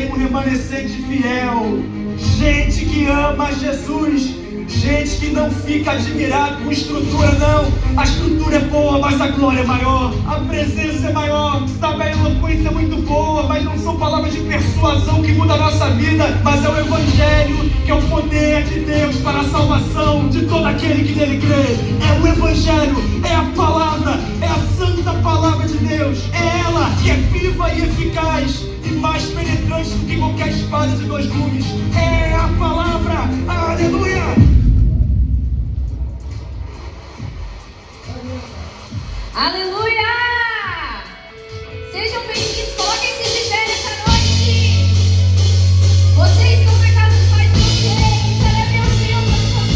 tem um remanescente fiel, gente que ama Jesus, gente que não fica admirado com estrutura, não. A estrutura é boa, mas a glória é maior, a presença é maior, sabe, a eloquência é muito boa, mas não são palavras de persuasão que mudam a nossa vida, mas é o Evangelho, que é o poder de Deus para a salvação de todo aquele que nele crê. É o Evangelho, é a palavra, é a santa palavra de Deus, é ela que é viva e eficaz e mais penetrante do que qualquer espada de 2 gumes. É a palavra, aleluia! Aleluia! Sejam bem-vindos, coloquem-se de pé nessa noite. Vocês estão na casa do Pai de vocês, celebrem ao Senhor com as suas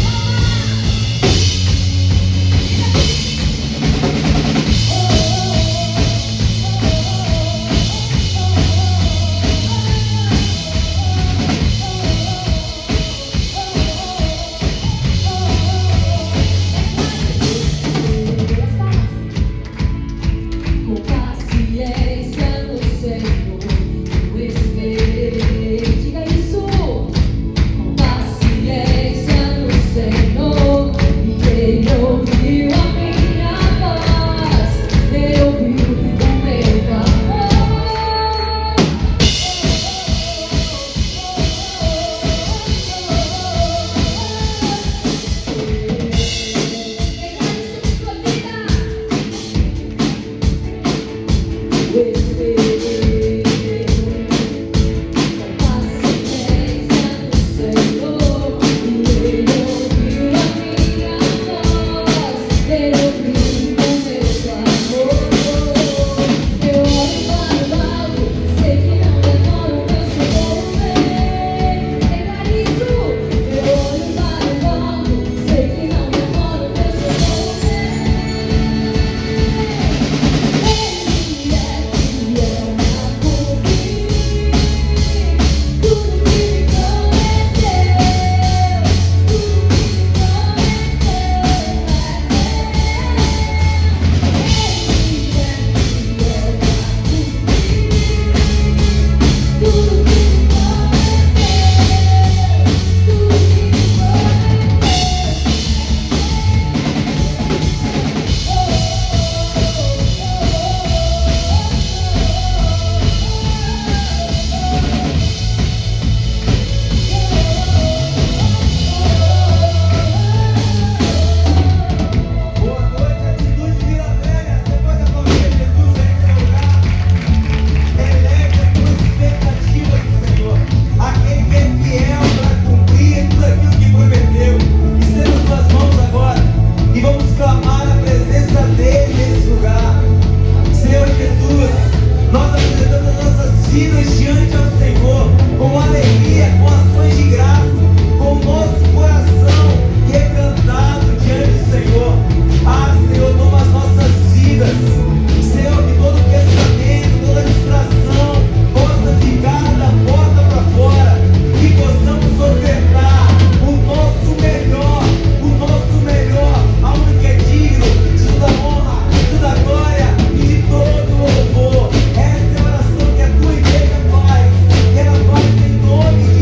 Glória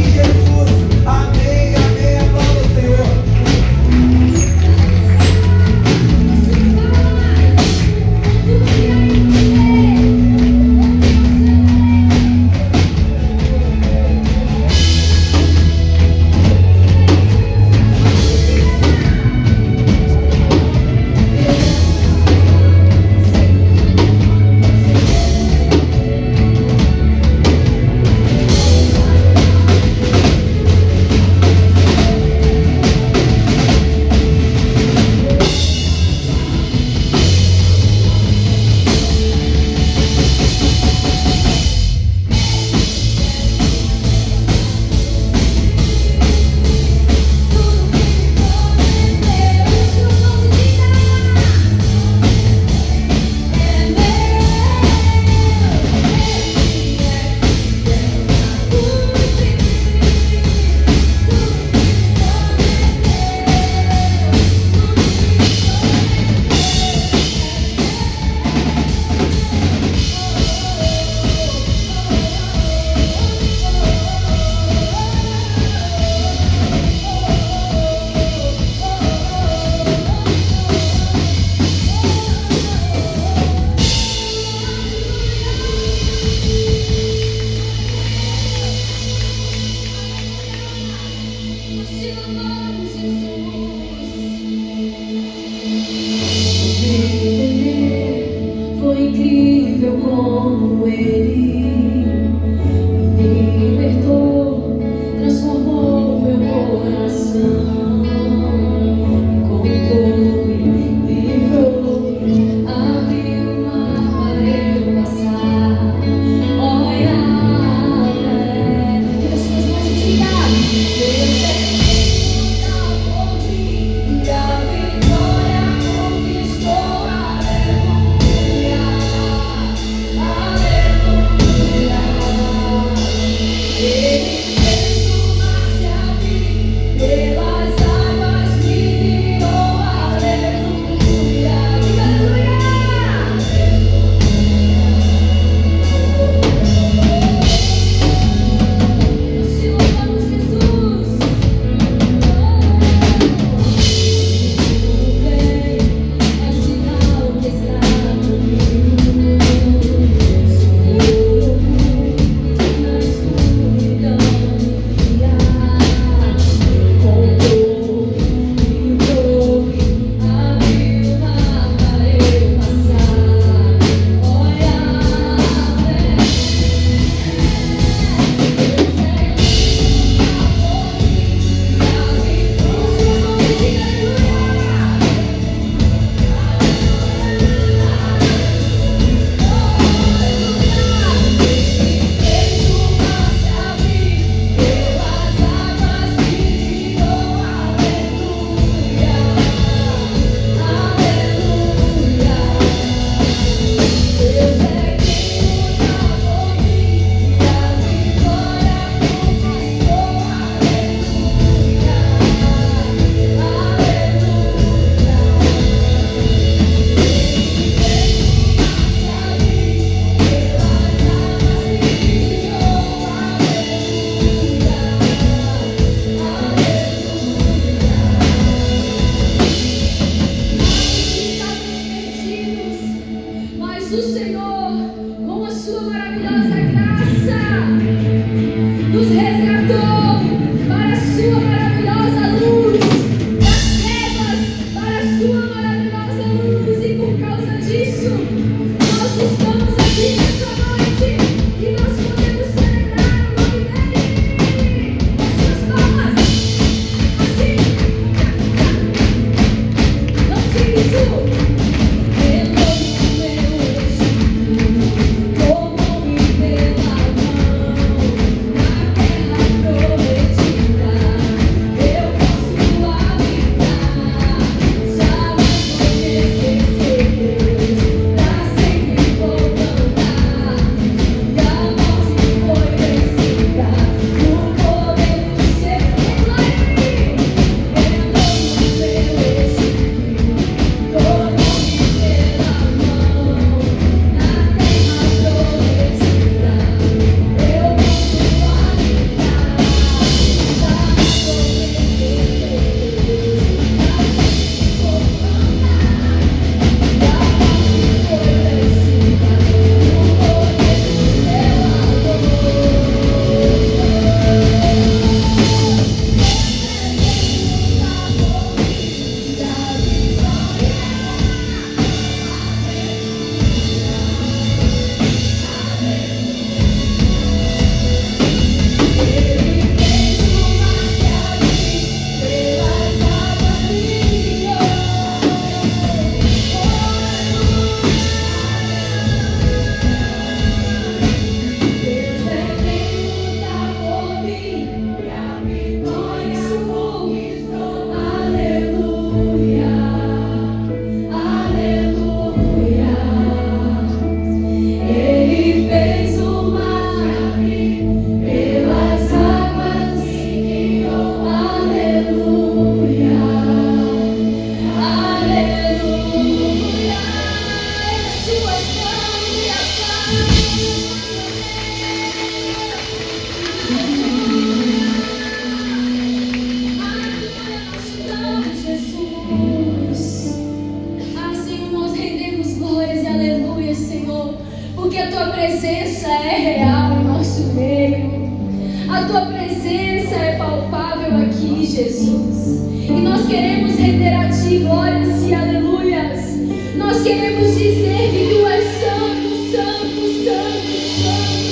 A tua presença é palpável aqui, Jesus. E nós queremos render a ti glórias e aleluias. Nós queremos dizer que tu és santo, santo, santo, santo.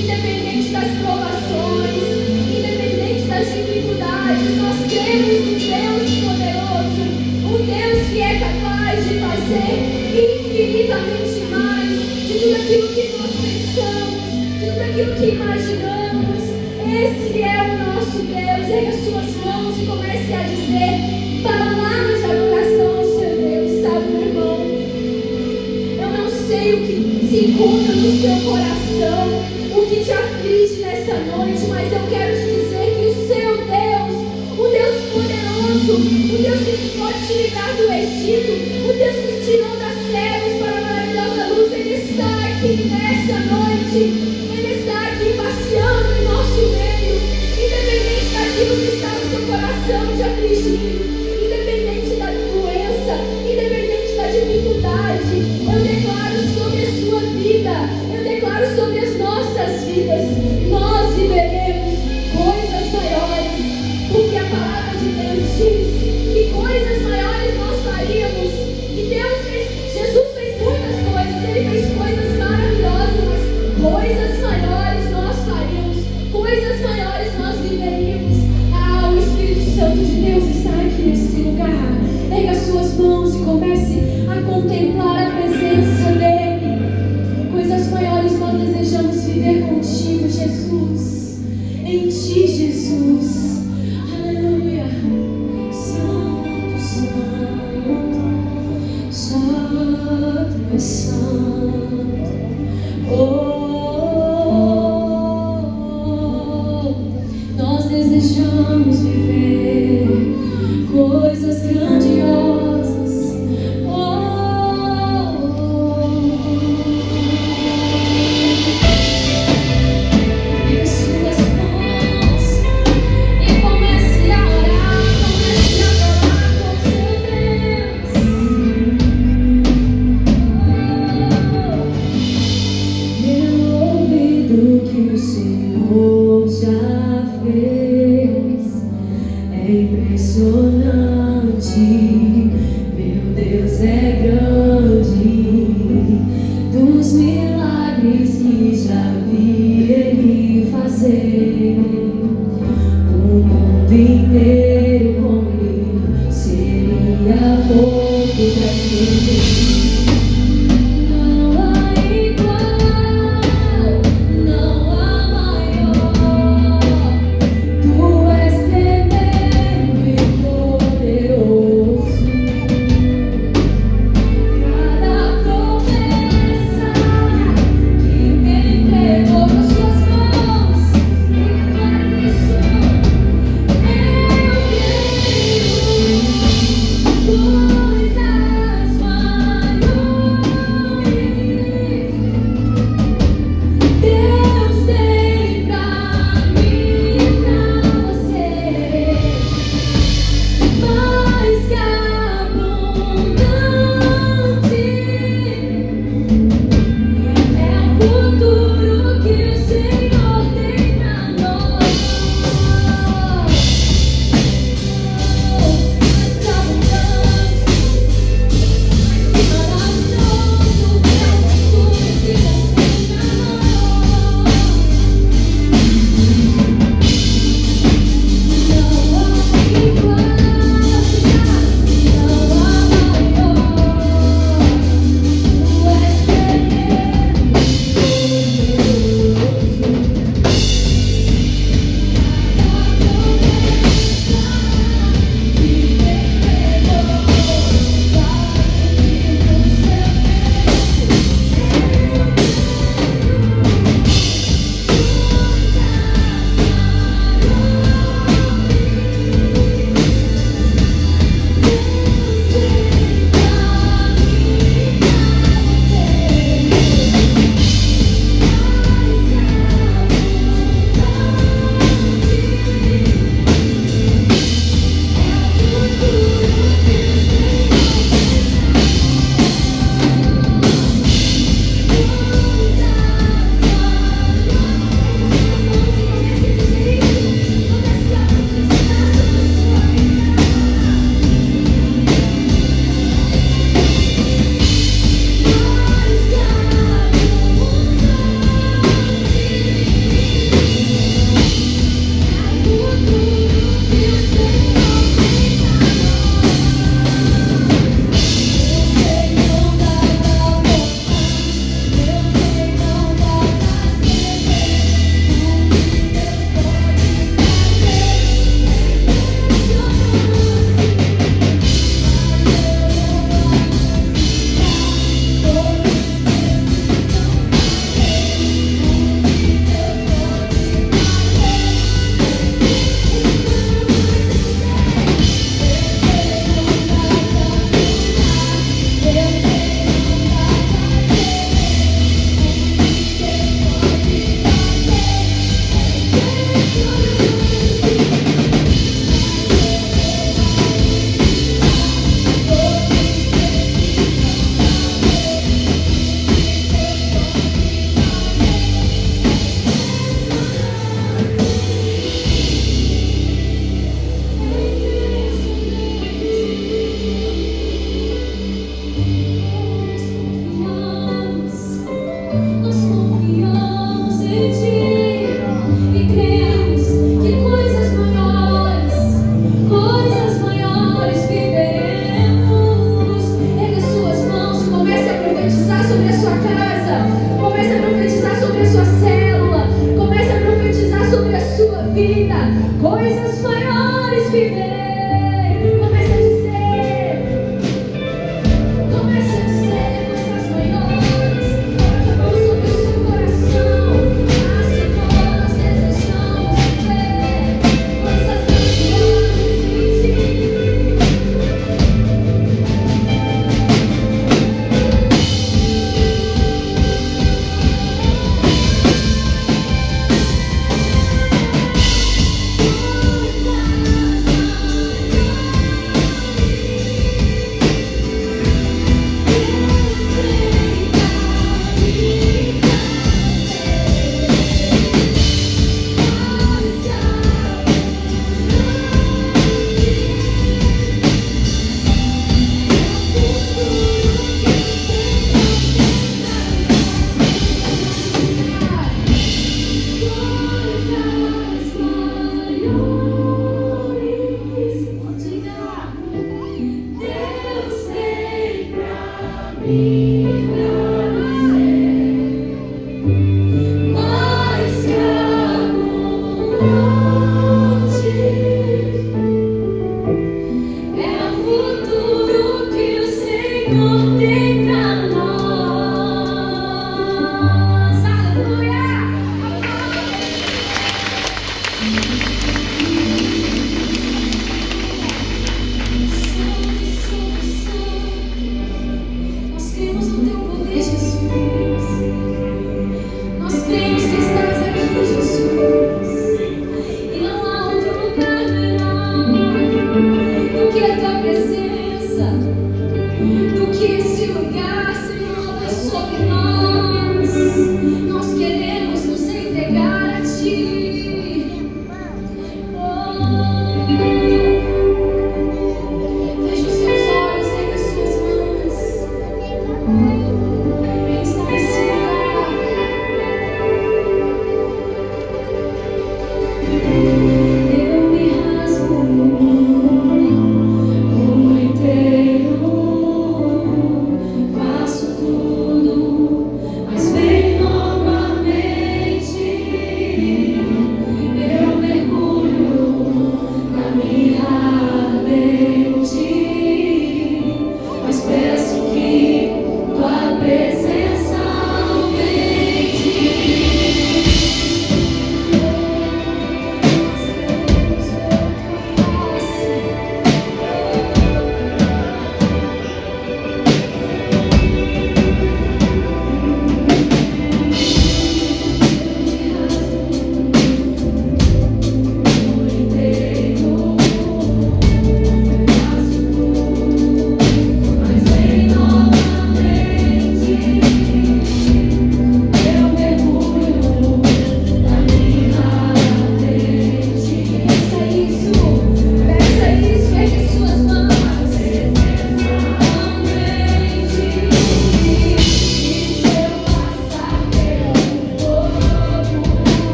Independente das provações, independente das dificuldades, nós cremos no Deus poderoso, um Deus que é capaz de fazer infinitamente mais de tudo aquilo que nós pensamos, de tudo aquilo que imaginamos. Esse é o nosso Deus. Erga suas mãos e comece a dizer palavras de adoração ao seu Deus. Sabe, meu irmão, eu não sei o que se encontra no seu coração, o que te aflige nessa noite, mas eu quero te dizer que o seu Deus, o Deus poderoso, o Deus que pode te livrar do Egito, o Deus que te tirou das trevas para a maravilhosa luz, Ele está aqui nessa noite. Ele está aqui passeando em nosso meio, independente daquilo que está no seu coração te afligindo, independente da doença, independente da dificuldade. Eu declaro sobre a sua vida, eu declaro sobre as nossas vidas, nós viveremos coisas maiores, porque a palavra de Deus diz que coisas maiores nós faríamos. E Deus fez, Jesus fez muitas coisas, Ele fez coisas maravilhosas, mas coisas maiores nós faríamos, coisas maiores nós viveríamos. Ah, o Espírito Santo de Deus está aqui nesse lugar. Pega as suas mãos e comece a contemplar a presença dEle. Coisas maiores nós desejamos viver contigo, Jesus. Em ti, Jesus. Aleluia. Santo, santo, santo, santo. Nós desejamos viver coisas grandiosas. Pegue suas mãos e comece a orar, comece a adorar com seu Deus. Eu ouvi do que o Senhor já fez. É impressionante, meu Deus é grande. Dos milagres que já vi Ele fazer, o mundo inteiro comigo seria pouco pra esquecer. Não há igual, não há maior. Tu és tremendo e poderoso. Cada promessa que me entregou nas suas mãos, e Coisas maiores viver. Comece a dizer. Comece a dizer coisas maiores. Coloque a mão sobre o seu coração. Ah, Senhor, nós desejamos viver coisas grandiosas em ti.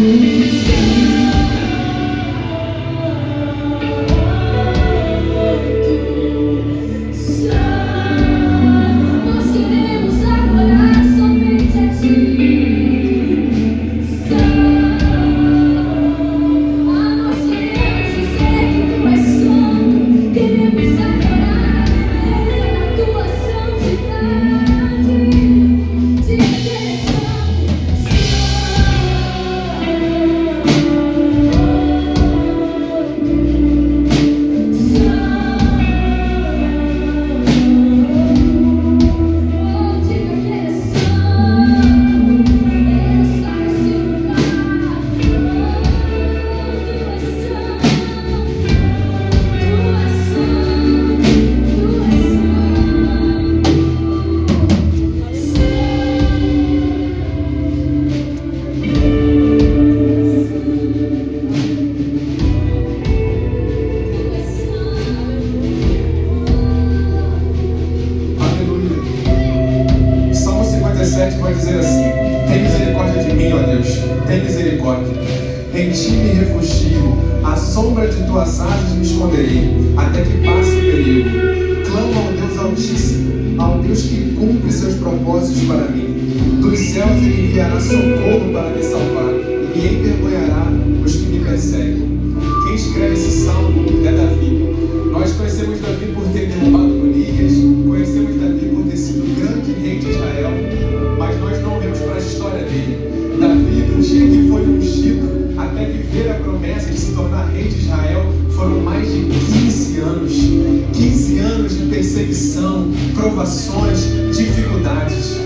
Nós queremos adorar somente a Ti. Nós queremos dizer que Tu és santo. Queremos adorar a Tua santidade. Diga que Ele é Aleluia. Salmo 57 vai dizer assim: tem misericórdia de mim, ó Deus, tem misericórdia. Em Ti me refugio, à sombra de Tuas asas me esconderei, até que passe o perigo. Clamo ao Deus Altíssimo, ao Deus que cumpre seus propósitos para mim. Dos céus Ele enviará socorro para me salvar e envergonhará os que me perseguem. Quem escreve esse salmo é Davi. Nós conhecemos Davi por ter derrubado Golias, conhecemos Davi por ter sido o grande rei de Israel, mas nós não vemos para a história dele. Davi, do dia que foi ungido até viver a promessa de se tornar rei de Israel, foram mais de 15 anos. 15 anos de perseguição, provações, dificuldades.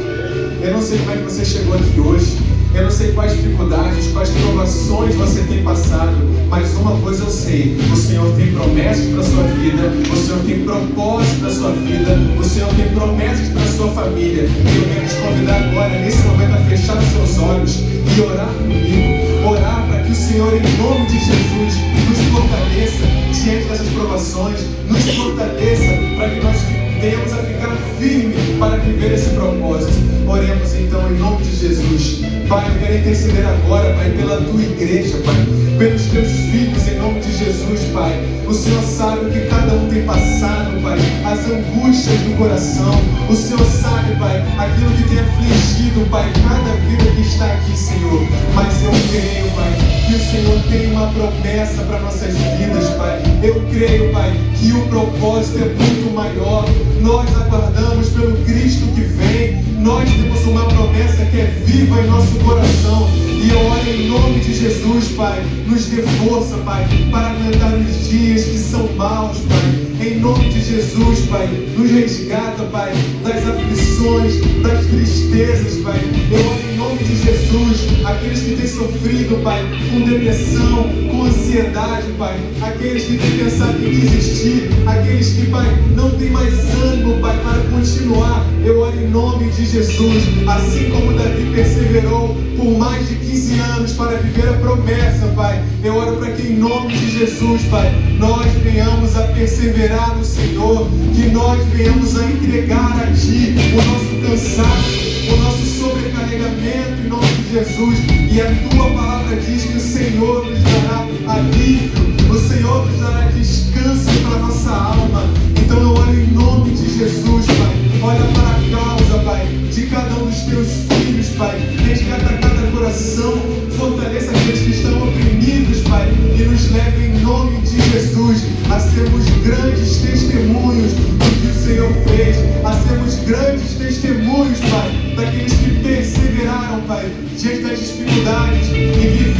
Eu não sei como é que você chegou aqui hoje. Eu não sei quais dificuldades, quais provações você tem passado, mas uma coisa eu sei: o Senhor tem promessas para a sua vida, o Senhor tem propósito para a sua vida, o Senhor tem promessas para a sua família. E eu quero te convidar agora, nesse momento, a fechar os seus olhos e orar comigo. Orar para que o Senhor, em nome de Jesus, nos fortaleça diante dessas provações, nos fortaleça para que nós venhamos a ficar firmes para viver esse propósito. Oremos então em nome de Jesus. Pai, eu quero interceder agora, Pai, pela Tua igreja, Pai, pelos Teus filhos, em nome de Jesus, Pai. O Senhor sabe o que cada um tem passado, Pai, as angústias do coração. O Senhor sabe, Pai, aquilo que tem afligido, Pai, cada vida que está aqui, Senhor. Mas eu creio, Pai, que o Senhor tem uma promessa para nossas vidas, Pai. Eu creio, Pai, que o propósito é muito maior. Nós aguardamos pelo Cristo que vem. Nós temos uma promessa que é viva em nosso coração. E eu oro em nome de Jesus, Pai, nos dê força, Pai, para aguentar os dias que são maus, Pai. Em nome de Jesus, Pai, nos resgata, Pai, das aflições, das tristezas, Pai. Eu oro em nome de Jesus, aqueles que têm sofrido, Pai, com depressão, com ansiedade, Pai, aqueles que têm pensado em desistir, aqueles que, Pai, não têm mais ânimo, Pai, para continuar. Eu oro em nome de Jesus, assim como Davi perseverou por mais de 15 anos para viver a promessa, Pai. Eu oro para que em nome de Jesus, Pai, nós venhamos a perseverar no Senhor, que nós venhamos a entregar a Ti o nosso cansaço, o nosso sobrecarregamento em nome de Jesus. E a Tua palavra diz que o Senhor nos dará alívio, o Senhor nos dará descanso para a nossa alma. Então eu oro em nome de Jesus, Pai. Olha para a causa, Pai, de cada um dos Teus filhos, Pai. Resgata cada coração, fortaleça aqueles que estão oprimidos, Pai, e nos leve em nome de Jesus a sermos grandes testemunhos do que o Senhor fez, a sermos grandes testemunhos, Pai, daqueles que perseveraram, Pai, diante das dificuldades e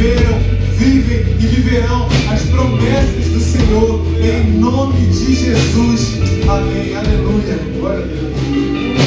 vivem e viverão as promessas do Senhor, em nome de Jesus. Amém. Aleluia. Glória a Deus. Glória.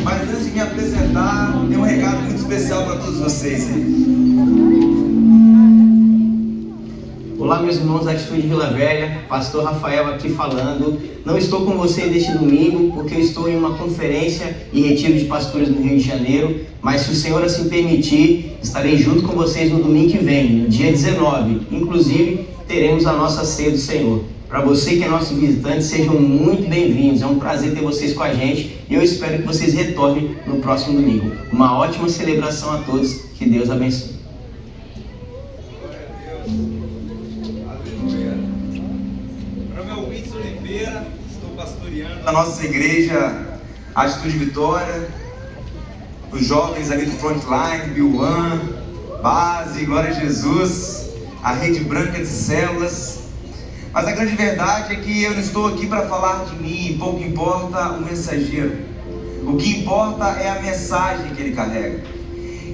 Mas antes de me apresentar, tem um recado muito especial para todos vocês aí. Olá, meus irmãos da Atitude Vila Velha, pastor Rafael aqui falando. Não estou com vocês neste domingo, porque eu estou em uma conferência e retiro de pastores no Rio de Janeiro, mas se o Senhor assim permitir, estarei junto com vocês no domingo que vem, no dia 19. Inclusive, teremos a nossa ceia do Senhor. Para você que é nosso visitante, sejam muito bem-vindos. É um prazer ter vocês com a gente e eu espero que vocês retornem no próximo domingo. Uma ótima celebração a todos. Que Deus abençoe. Estou pastoreando a nossa igreja Atitude Vitória, os jovens ali do Frontline, Biuan, Base, Glória a Jesus, a Rede Branca de Células. Mas a grande verdade é que eu não estou aqui para falar de mim, pouco importa o mensageiro. O que importa é a mensagem que ele carrega.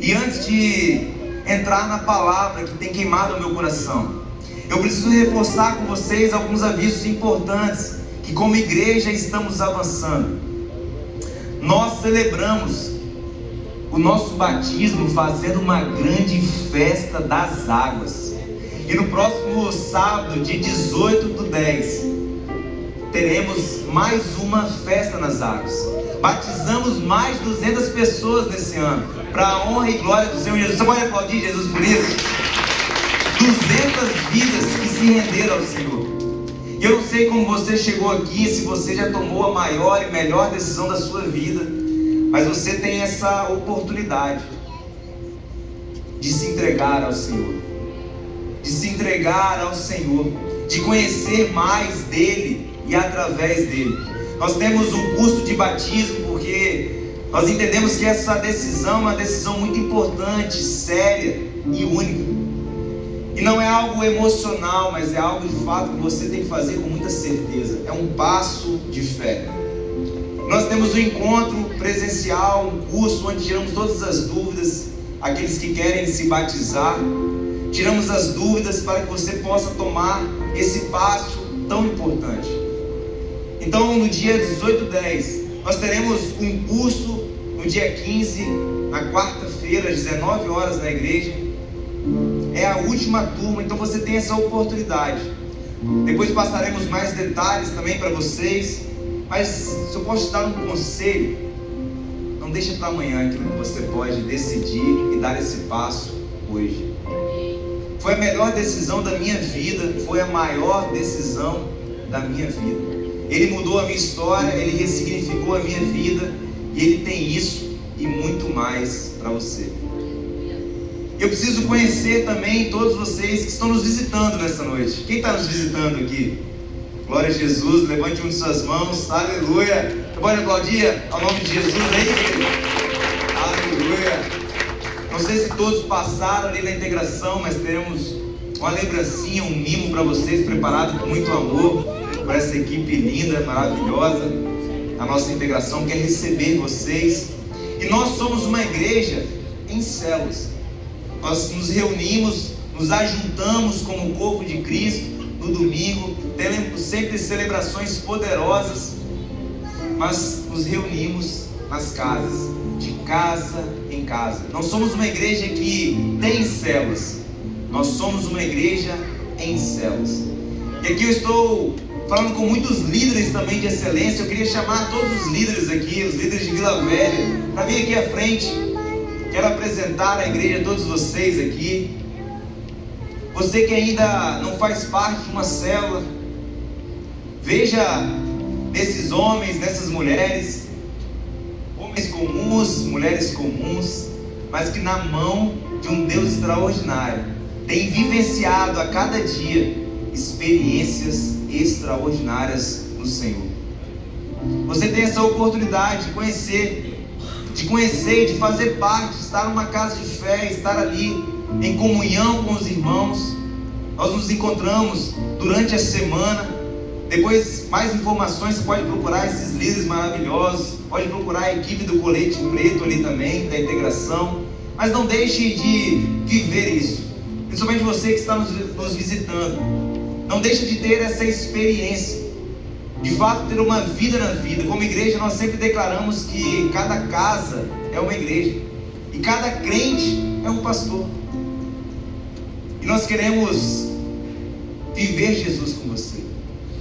E antes de entrar na palavra que tem queimado o meu coração, eu preciso reforçar com vocês alguns avisos importantes que como igreja estamos avançando. Nós celebramos o nosso batismo fazendo uma grande festa das águas. E no próximo sábado, dia 18/10, teremos mais uma festa nas águas. Batizamos mais de 200 pessoas nesse ano, para a honra e glória do Senhor Jesus. Você pode aplaudir Jesus por isso? 200 vidas que se renderam ao Senhor. E eu não sei como você chegou aqui, se você já tomou a maior e melhor decisão da sua vida, mas você tem essa oportunidade de se entregar ao Senhor, de se entregar ao Senhor, de conhecer mais dele e através dele. Nós temos um curso de batismo porque nós entendemos que essa decisão é uma decisão muito importante, séria e única. E não é algo emocional, mas é algo de fato que você tem que fazer com muita certeza. É um passo de fé. Nós temos um encontro presencial, um curso onde tiramos todas as dúvidas. Aqueles que querem se batizar, tiramos as dúvidas para que você possa tomar esse passo tão importante. Então no dia 18/10, nós teremos um curso no dia 15, na quarta-feira, às 19 horas na igreja. É a última turma, então você tem essa oportunidade. Depois passaremos mais detalhes também para vocês. Mas se eu posso te dar um conselho, não deixa para amanhã aquilo que você pode decidir e dar esse passo hoje. Foi a melhor decisão da minha vida, foi a maior decisão da minha vida. Ele mudou a minha história, ele ressignificou a minha vida e ele tem isso e muito mais para você. Eu preciso conhecer também todos vocês que estão nos visitando nessa noite. Quem está nos visitando aqui? Glória a Jesus, levante uma de suas mãos, aleluia. Você pode aplaudir ao nome de Jesus aí, querido? Aleluia. Não sei se todos passaram ali na integração, mas teremos uma lembrancinha, um mimo para vocês, preparado com muito amor, para essa equipe linda, maravilhosa. A nossa integração quer receber vocês. E nós somos uma igreja em células. Nós nos reunimos, nos ajuntamos como corpo de Cristo no domingo, temos sempre celebrações poderosas, mas nos reunimos nas casas, de casa em casa. Não somos uma igreja que tem células, nós somos uma igreja em células. E aqui eu estou falando com muitos líderes também de excelência. Eu queria chamar todos os líderes aqui, os líderes de Vila Velha, para vir aqui à frente. Quero apresentar a igreja a todos vocês aqui. Você que ainda não faz parte de uma célula, veja nesses homens, nessas mulheres, homens comuns, mulheres comuns, mas que na mão de um Deus extraordinário tem vivenciado a cada dia experiências extraordinárias no Senhor. Você tem essa oportunidade de conhecer e de fazer parte, estar numa casa de fé, estar ali em comunhão com os irmãos. Nós nos encontramos durante a semana. Depois, mais informações, você pode procurar esses líderes maravilhosos, pode procurar a equipe do Colete Preto ali também, da integração. Mas não deixe de viver isso, principalmente você que está nos visitando. Não deixe de ter essa experiência. de fato ter uma vida na vida. Como igreja, nós sempre declaramos que cada casa é uma igreja e cada crente é um pastor. E nós queremos viver Jesus com você.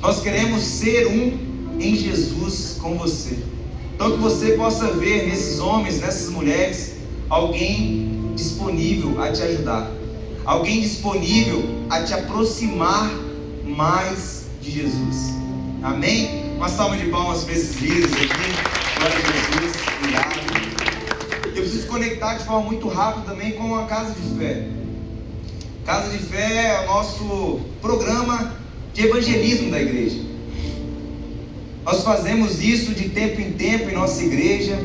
Nós queremos ser um em Jesus com você. Então que você possa ver nesses homens, nessas mulheres, alguém disponível a te ajudar, alguém disponível a te aproximar mais de Jesus. Amém? Uma salva de palmas para esses líderes aqui. Glória a Jesus. Obrigado. Eu preciso conectar de forma muito rápida também com a Casa de Fé. Casa de Fé é o nosso programa de evangelismo da igreja. Nós fazemos isso de tempo em tempo em nossa igreja,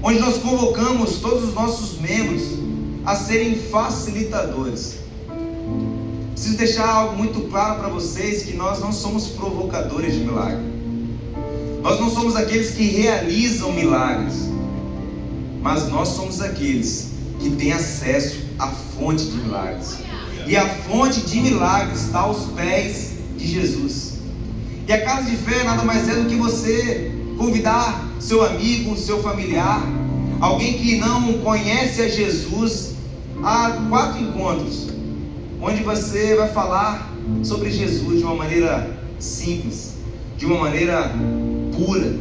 onde nós convocamos todos os nossos membros a serem facilitadores. Preciso deixar algo muito claro para vocês, que nós não somos provocadores de milagre. Nós não somos aqueles que realizam milagres, mas nós somos aqueles que têm acesso à fonte de milagres. E a fonte de milagres está aos pés de Jesus. E a Casa de Fé nada mais é do que você convidar seu amigo, seu familiar, alguém que não conhece a Jesus, a 4 encontros, onde você vai falar sobre Jesus de uma maneira simples, de uma maneira pura,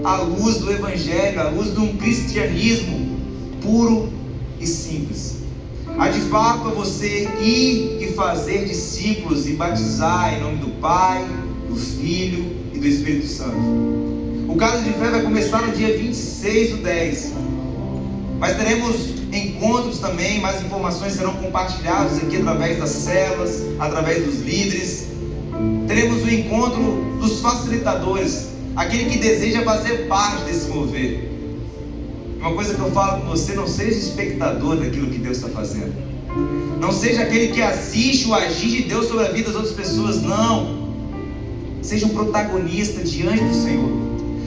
à luz do Evangelho, à luz de um cristianismo puro e simples. A de fato é você ir e fazer discípulos e batizar em nome do Pai, do Filho e do Espírito Santo. O Casa de Fé vai começar no dia 26/10, mas teremos encontros também. Mais informações serão compartilhadas aqui através das células, através dos líderes. Teremos o encontro dos facilitadores, aquele que deseja fazer parte desse mover. Uma coisa que eu falo com você: não seja espectador daquilo que Deus está fazendo. Não seja aquele que assiste o agir de Deus sobre a vida das outras pessoas. Não. Seja um protagonista diante do Senhor,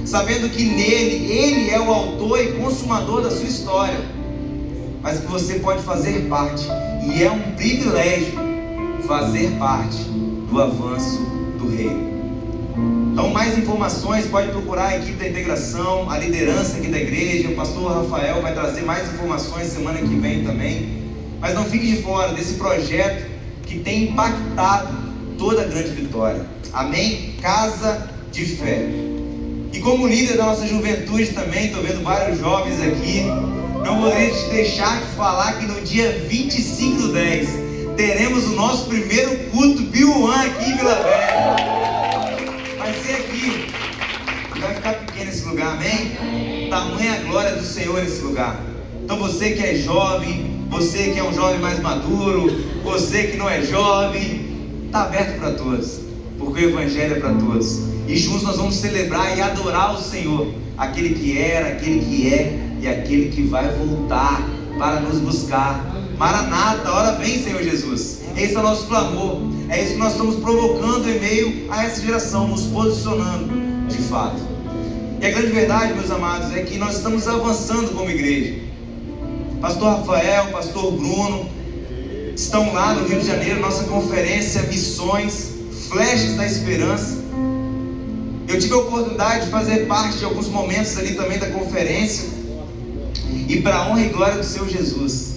sabendo que nele, Ele é o autor e consumador da sua história, mas que você pode fazer parte, e é um privilégio fazer parte do avanço do reino. Então, mais informações, pode procurar a equipe da integração, a liderança aqui da igreja. O pastor Rafael vai trazer mais informações semana que vem também. Mas não fique de fora desse projeto que tem impactado toda a Grande Vitória. Amém? Casa de Fé. E como líder da nossa juventude também, estou vendo vários jovens aqui, não poderia te deixar de falar que no dia 25/10 teremos o nosso primeiro culto Biuan aqui em Vila Velha. Vai ser aqui, vai ficar pequeno esse lugar, amém? Tamanha glória do Senhor nesse lugar. Então você que é jovem, você que é um jovem mais maduro, você que não é jovem, está aberto para todos, porque o Evangelho é para todos. E juntos nós vamos celebrar e adorar o Senhor, aquele que era, aquele que é e aquele que vai voltar para nos buscar. Maranata, hora vem, Senhor Jesus. Esse é o nosso clamor, é isso que nós estamos provocando em meio a essa geração, nos posicionando de fato. E a grande verdade, meus amados, é que nós estamos avançando como igreja. Pastor Rafael, Pastor Bruno estão lá no Rio de Janeiro, nossa conferência Missões, Flechas da Esperança. Eu tive a oportunidade de fazer parte de alguns momentos ali também da conferência, e para a honra e glória do Senhor Jesus,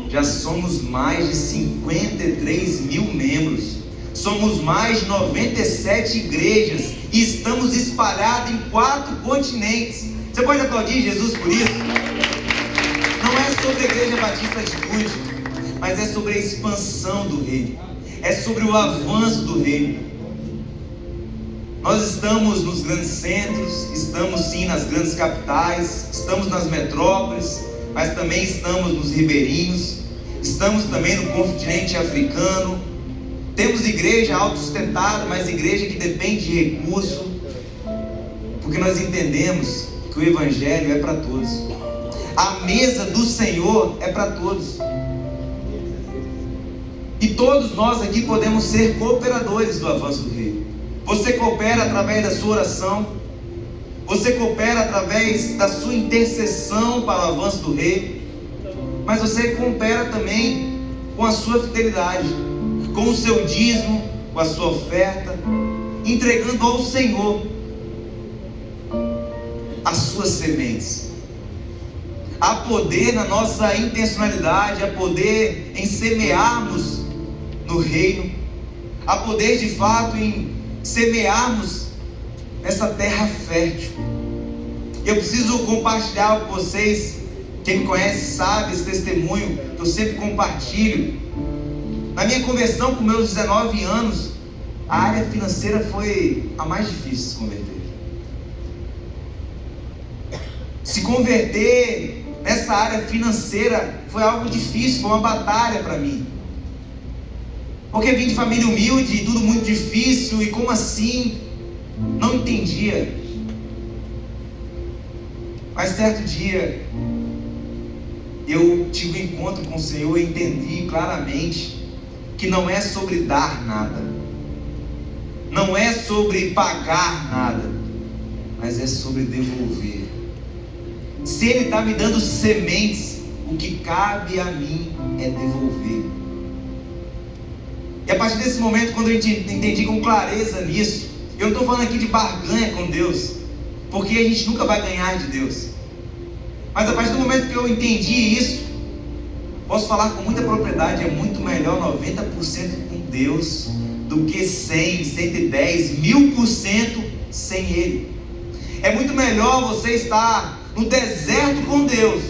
já somos mais de 53 mil membros, somos mais de 97 igrejas e estamos espalhados em 4 continentes. Você pode aplaudir Jesus por isso? Não é sobre a Igreja Batista Atitude, mas é sobre a expansão do reino, é sobre o avanço do reino. Nós estamos nos grandes centros, estamos sim nas grandes capitais, estamos nas metrópoles, mas também estamos nos ribeirinhos, estamos também no continente africano. Temos igreja autossustentada, mas igreja que depende de recurso, porque nós entendemos que o Evangelho é para todos. A mesa do Senhor é para todos. E todos nós aqui podemos ser cooperadores do avanço do reino. Você coopera através da sua oração, você coopera através da sua intercessão para o avanço do reino, mas você coopera também com a sua fidelidade, com o seu dízimo, com a sua oferta, entregando ao Senhor as suas sementes. Há poder na nossa intencionalidade, há poder em semearmos no reino, há poder de fato em semearmos nessa terra fértil. Eu preciso compartilhar com vocês, quem me conhece sabe esse testemunho, que eu sempre compartilho. Na minha conversão com meus 19 anos, a área financeira foi a mais difícil de se converter. Se converter nessa área financeira foi algo difícil, foi uma batalha para mim. Porque vim de família humilde, tudo muito difícil, e como assim? Não entendia. Mas certo dia, eu tive um encontro com o Senhor e entendi claramente que não é sobre dar nada, não é sobre pagar nada, mas é sobre devolver. Se Ele está me dando sementes, o que cabe a mim é devolver. E a partir desse momento, quando eu entendi com clareza nisso, eu não estou falando aqui de barganha com Deus, porque a gente nunca vai ganhar de Deus. Mas a partir do momento que eu entendi isso, posso falar com muita propriedade, é muito melhor 90% com Deus do que 100, 110, 1000% sem Ele. É muito melhor você estar no deserto com Deus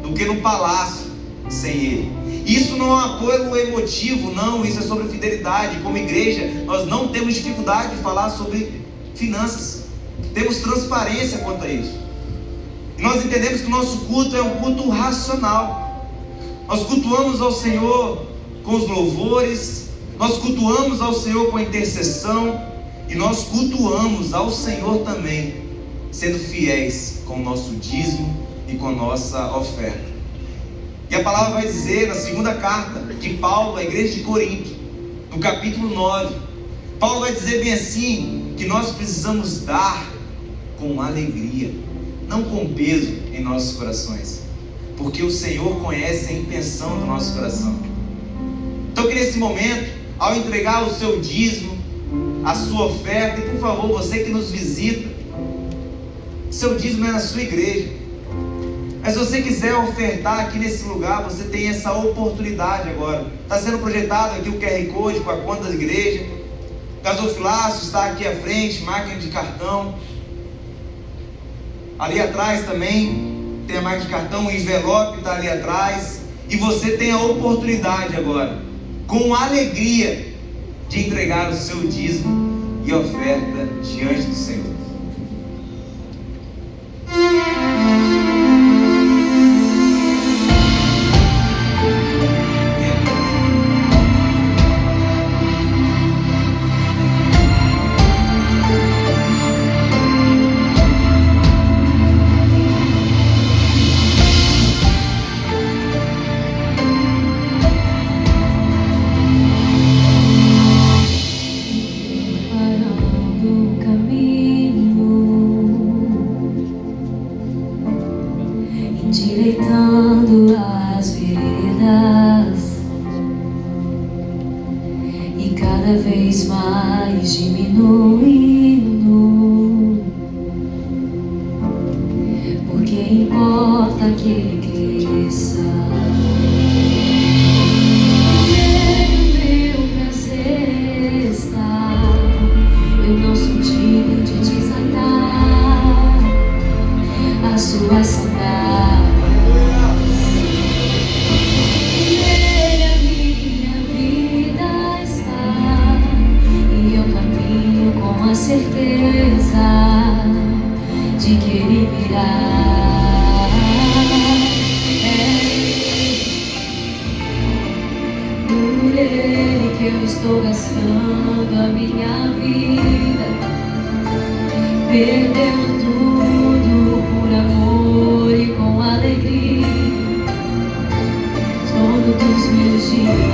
do que no palácio sem Ele. Isso não é um apoio emotivo, não, isso é sobre fidelidade. Como igreja, nós não temos dificuldade de falar sobre finanças, temos transparência quanto a isso. E nós entendemos que o nosso culto é um culto racional. Nós cultuamos ao Senhor com os louvores, nós cultuamos ao Senhor com a intercessão, e nós cultuamos ao Senhor também, sendo fiéis com o nosso dízimo e com a nossa oferta. E a palavra vai dizer na segunda carta de Paulo à igreja de Corinto, no capítulo 9, Paulo vai dizer bem assim, que nós precisamos dar com alegria, não com peso em nossos corações, porque o Senhor conhece a intenção do nosso coração. Então que nesse momento, ao entregar o seu dízimo, a sua oferta, e por favor, você que nos visita, seu dízimo é na sua igreja, mas se você quiser ofertar aqui nesse lugar, você tem essa oportunidade agora. Está sendo projetado aqui o QR Code com a conta da igreja, gasofilácio está aqui à frente, máquina de cartão, ali atrás também tem a máquina de cartão, o envelope está ali atrás, e você tem a oportunidade agora, com alegria, de entregar o seu dízimo e oferta diante do Senhor. Endireitando as veredas e cada vez mais diminuindo, porque importa que Ele cresça. Meu prazer está, eu não sou digno de desatar a sua sandália. Certeza de que Ele virá. Por Ele que eu estou gastando a minha vida, perdendo tudo por amor e com alegria, todo dos meus dias.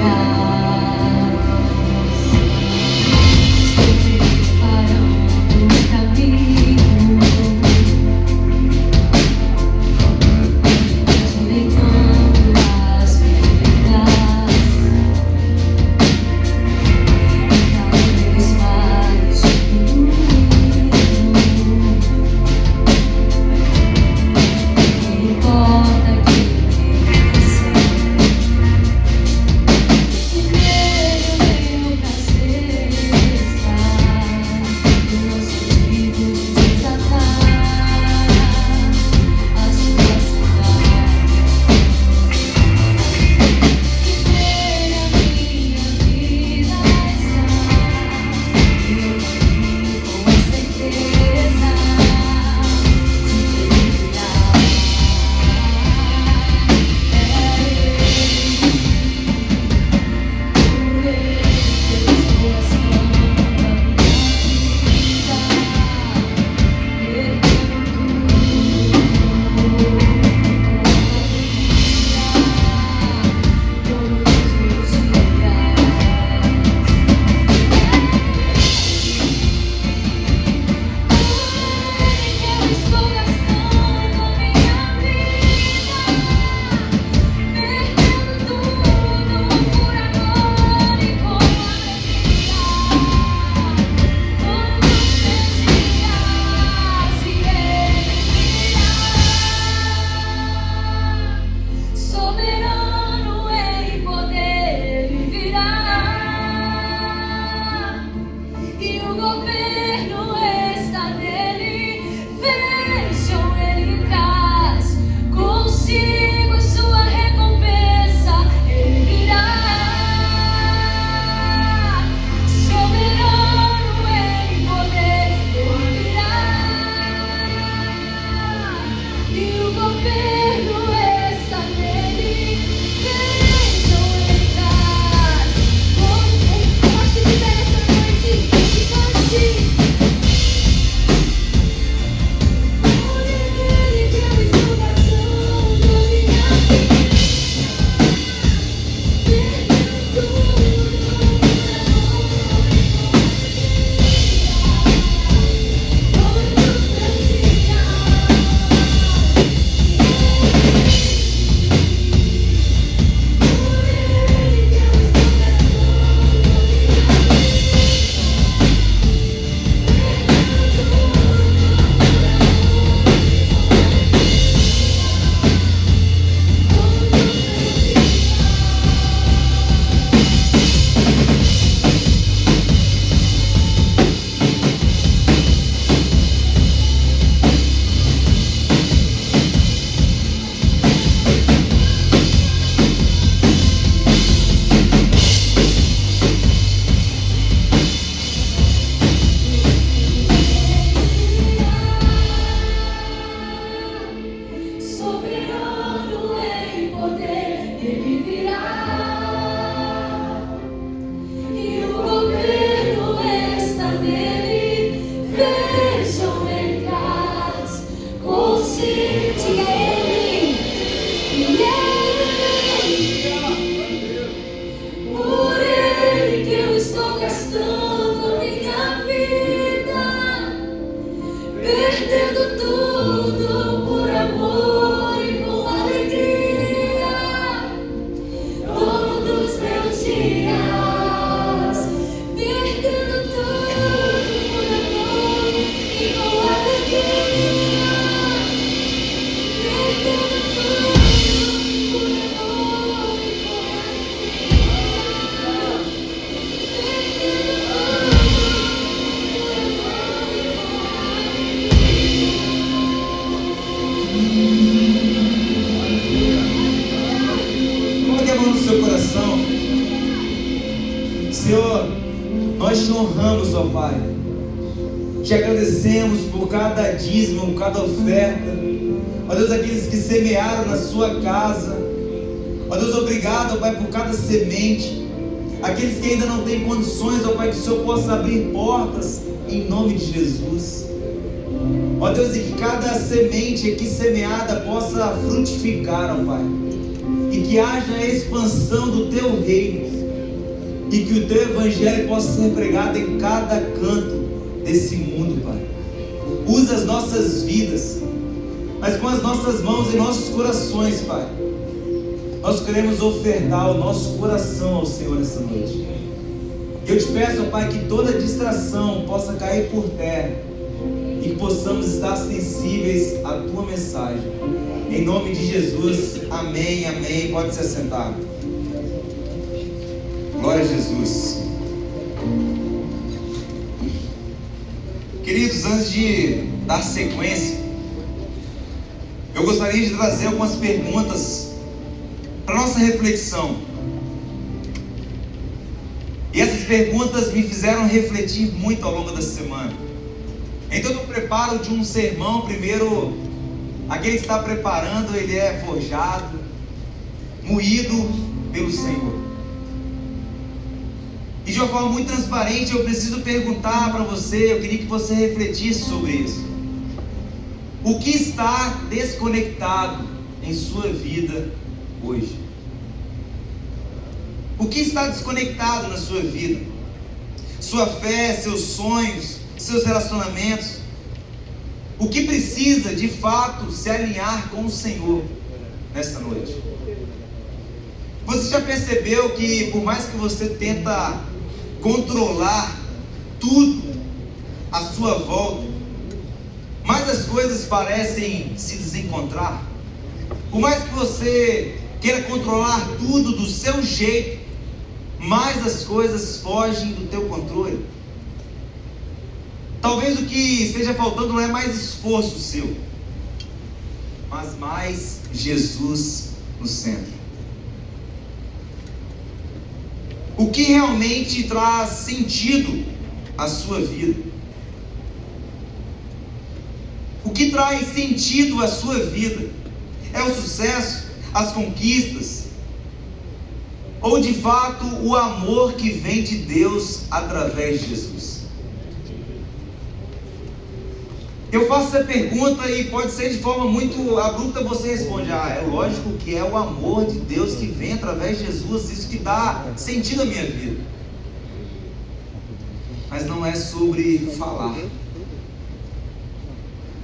governo está nele. Vejam ele traz. Gosto de ver essa noite e cante. Por ele que eu estou passando minha vida. Perdendo soberano em poder, ele virá. E o governo está nele. Vejam ele traz. Consciente ele. Por ele que eu estou gastando minha vida, perdendo tudo por amor e com alegria. Dono dos meus dias, perdendo tudo por amor e com alegria. Perdendo tudo por amor e com alegria. Perdendo Coloque a mão no seu coração. Senhor, nós te honramos, ó Pai. Te agradecemos por cada dízimo, por cada oferta. Ó Deus, aqueles que semearam na sua casa. Ó Deus, obrigado, ó Pai, por cada semente. Aqueles que ainda não têm condições, ó Pai, que o Senhor possa abrir portas em nome de Jesus. Ó Deus, e que cada semente aqui semeada possa frutificar, ó Pai. E que haja a expansão do Teu reino. E que o Teu Evangelho possa ser pregado em cada canto desse mundo, Pai. Usa as nossas vidas, mas com as nossas mãos e nossos corações, Pai. Nós queremos ofertar o nosso coração ao Senhor essa noite. Eu te peço, ó Pai, que toda distração possa cair por terra e que possamos estar sensíveis à Tua mensagem. Em nome de Jesus, amém, amém. Pode se assentar. Glória a Jesus. Queridos, antes de dar sequência, eu gostaria de trazer algumas perguntas para nossa reflexão. E essas perguntas me fizeram refletir muito ao longo dessa semana. Então, no preparo de um sermão, primeiro, aquele que está preparando, ele é forjado, moído pelo Senhor. E de uma forma muito transparente, eu preciso perguntar para você, eu queria que você refletisse sobre isso. O que está desconectado em sua vida hoje? O que está desconectado na sua vida? Sua fé, seus sonhos, seus relacionamentos. O que precisa de fato se alinhar com o Senhor nesta noite? Você já percebeu que por mais que você tenta controlar tudo à sua volta, mais as coisas parecem se desencontrar? Por mais que você queira controlar tudo do seu jeito, mais as coisas fogem do teu controle. Talvez o que esteja faltando não é mais esforço seu, mas mais Jesus no centro. O que realmente traz sentido à sua vida? O que traz sentido à sua vida? É o sucesso? As conquistas? Ou de fato o amor que vem de Deus através de Jesus? Eu faço essa pergunta e pode ser de forma muito abrupta, você responde: é lógico que é o amor de Deus que vem através de Jesus, isso que dá sentido à minha vida. Mas não é sobre falar,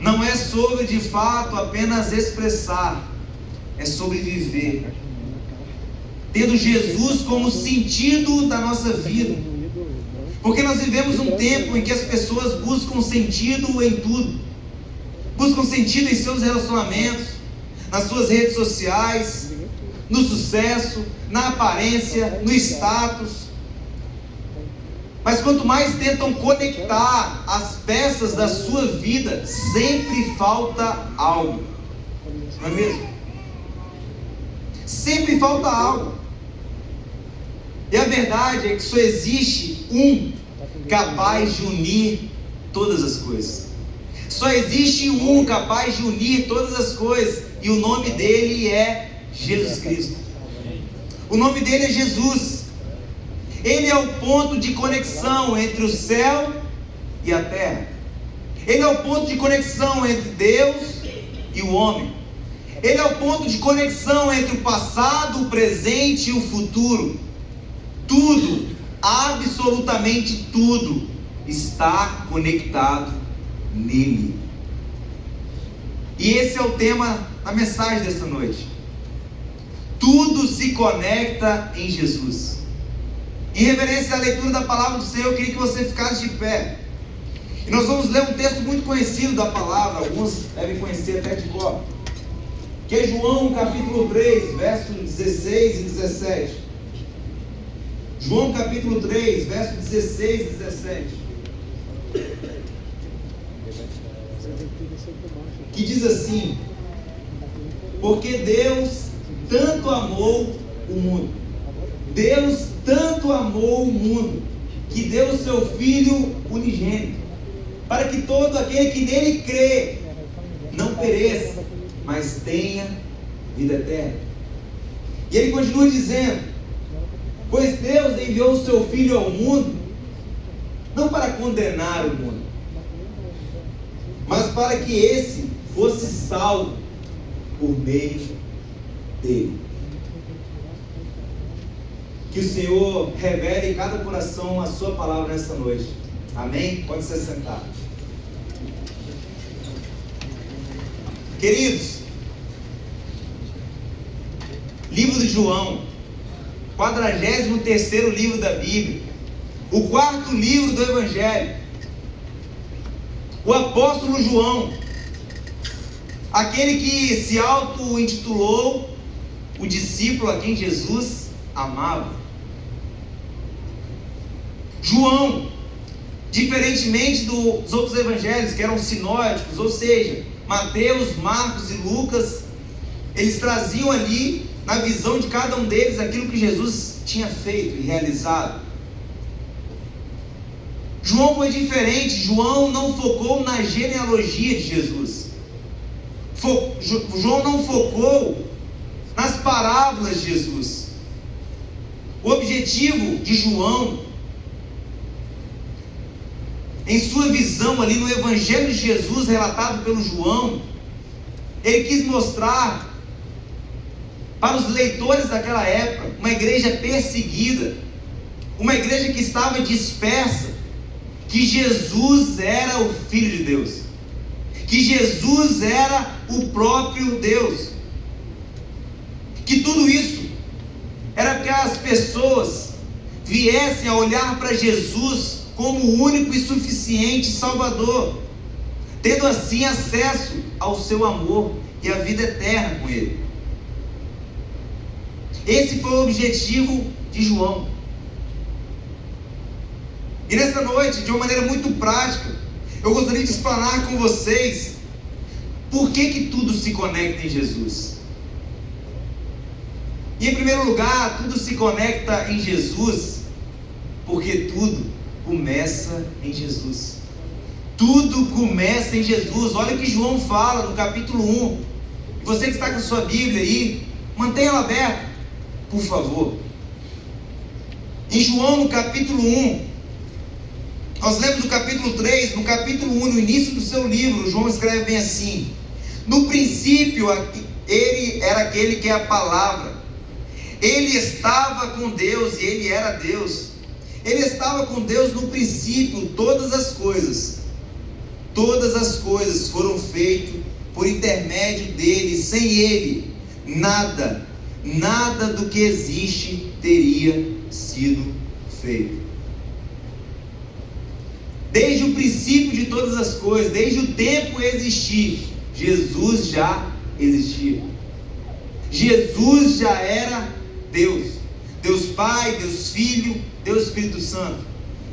não é sobre de fato apenas expressar, é sobre viver, tendo Jesus como sentido da nossa vida. Porque nós vivemos um tempo em que as pessoas buscam sentido em tudo. Buscam sentido em seus relacionamentos, nas suas redes sociais, no sucesso, na aparência, no status. Mas quanto mais tentam conectar as peças da sua vida, sempre falta algo. Não é mesmo? Sempre falta algo. E a verdade é que só existe um capaz de unir todas as coisas. Só existe um capaz de unir todas as coisas. E o nome dele é Jesus Cristo. O nome dele é Jesus. Ele é o ponto de conexão entre o céu e a terra. Ele é o ponto de conexão entre Deus e o homem. Ele é o ponto de conexão entre o passado, o presente e o futuro. Tudo, absolutamente tudo, está conectado nele. E esse é o tema da mensagem desta noite. Tudo se conecta em Jesus. Em reverência à leitura da palavra do Senhor, eu queria que você ficasse de pé. E nós vamos ler um texto muito conhecido da palavra, alguns devem conhecer até de cor, que é João capítulo 3, versos 16 e 17. João capítulo 3, versos 16 e 17. Que diz assim: porque Deus tanto amou o mundo. Deus tanto amou o mundo, que deu o seu Filho unigênito, para que todo aquele que nele crê não pereça, mas tenha vida eterna. E ele continua dizendo: pois Deus enviou o seu Filho ao mundo, não para condenar o mundo, mas para que esse fosse salvo por meio dele. Que o Senhor revele em cada coração a sua palavra nessa noite. Amém? Pode se sentar. Queridos, livro de João, 43º livro da Bíblia, o 4º livro do Evangelho. O apóstolo João, aquele que se auto-intitulou o discípulo a quem Jesus amava. João, diferentemente dos outros evangelhos que eram sinóticos, ou seja, Mateus, Marcos e Lucas, eles traziam ali, na visão de cada um deles, aquilo que Jesus tinha feito e realizado. João foi diferente. João não focou na genealogia de Jesus. João não focou nas parábolas de Jesus. O objetivo de João, em sua visão ali no Evangelho de Jesus, relatado pelo João, ele quis mostrar para os leitores daquela época uma igreja perseguida, uma igreja que estava dispersa, que Jesus era o Filho de Deus, que Jesus era o próprio Deus, que tudo isso era para que as pessoas viessem a olhar para Jesus como o único e suficiente Salvador, tendo assim acesso ao seu amor e a vida eterna com Ele. Esse foi o objetivo de João. E nesta noite, de uma maneira muito prática, eu gostaria de explanar com vocês por que tudo se conecta em Jesus. E em primeiro lugar, tudo se conecta em Jesus porque tudo começa em Jesus. Tudo começa em Jesus. Olha o que João fala no capítulo 1, Você que está com a sua Bíblia aí, mantenha ela aberta, por favor. Em João, no capítulo 1, nós lemos o capítulo 3, no capítulo 1, no início do seu livro, João escreve bem assim: no princípio, ele era aquele que é a palavra. Ele estava com Deus e ele era Deus. Ele estava com Deus no princípio. Todas as coisas foram feitas por intermédio dele. Sem ele, nada do que existe teria sido feito. Desde o princípio de todas as coisas, desde o tempo existir, Jesus já existia. Jesus já era Deus. Deus Pai, Deus Filho, Deus Espírito Santo.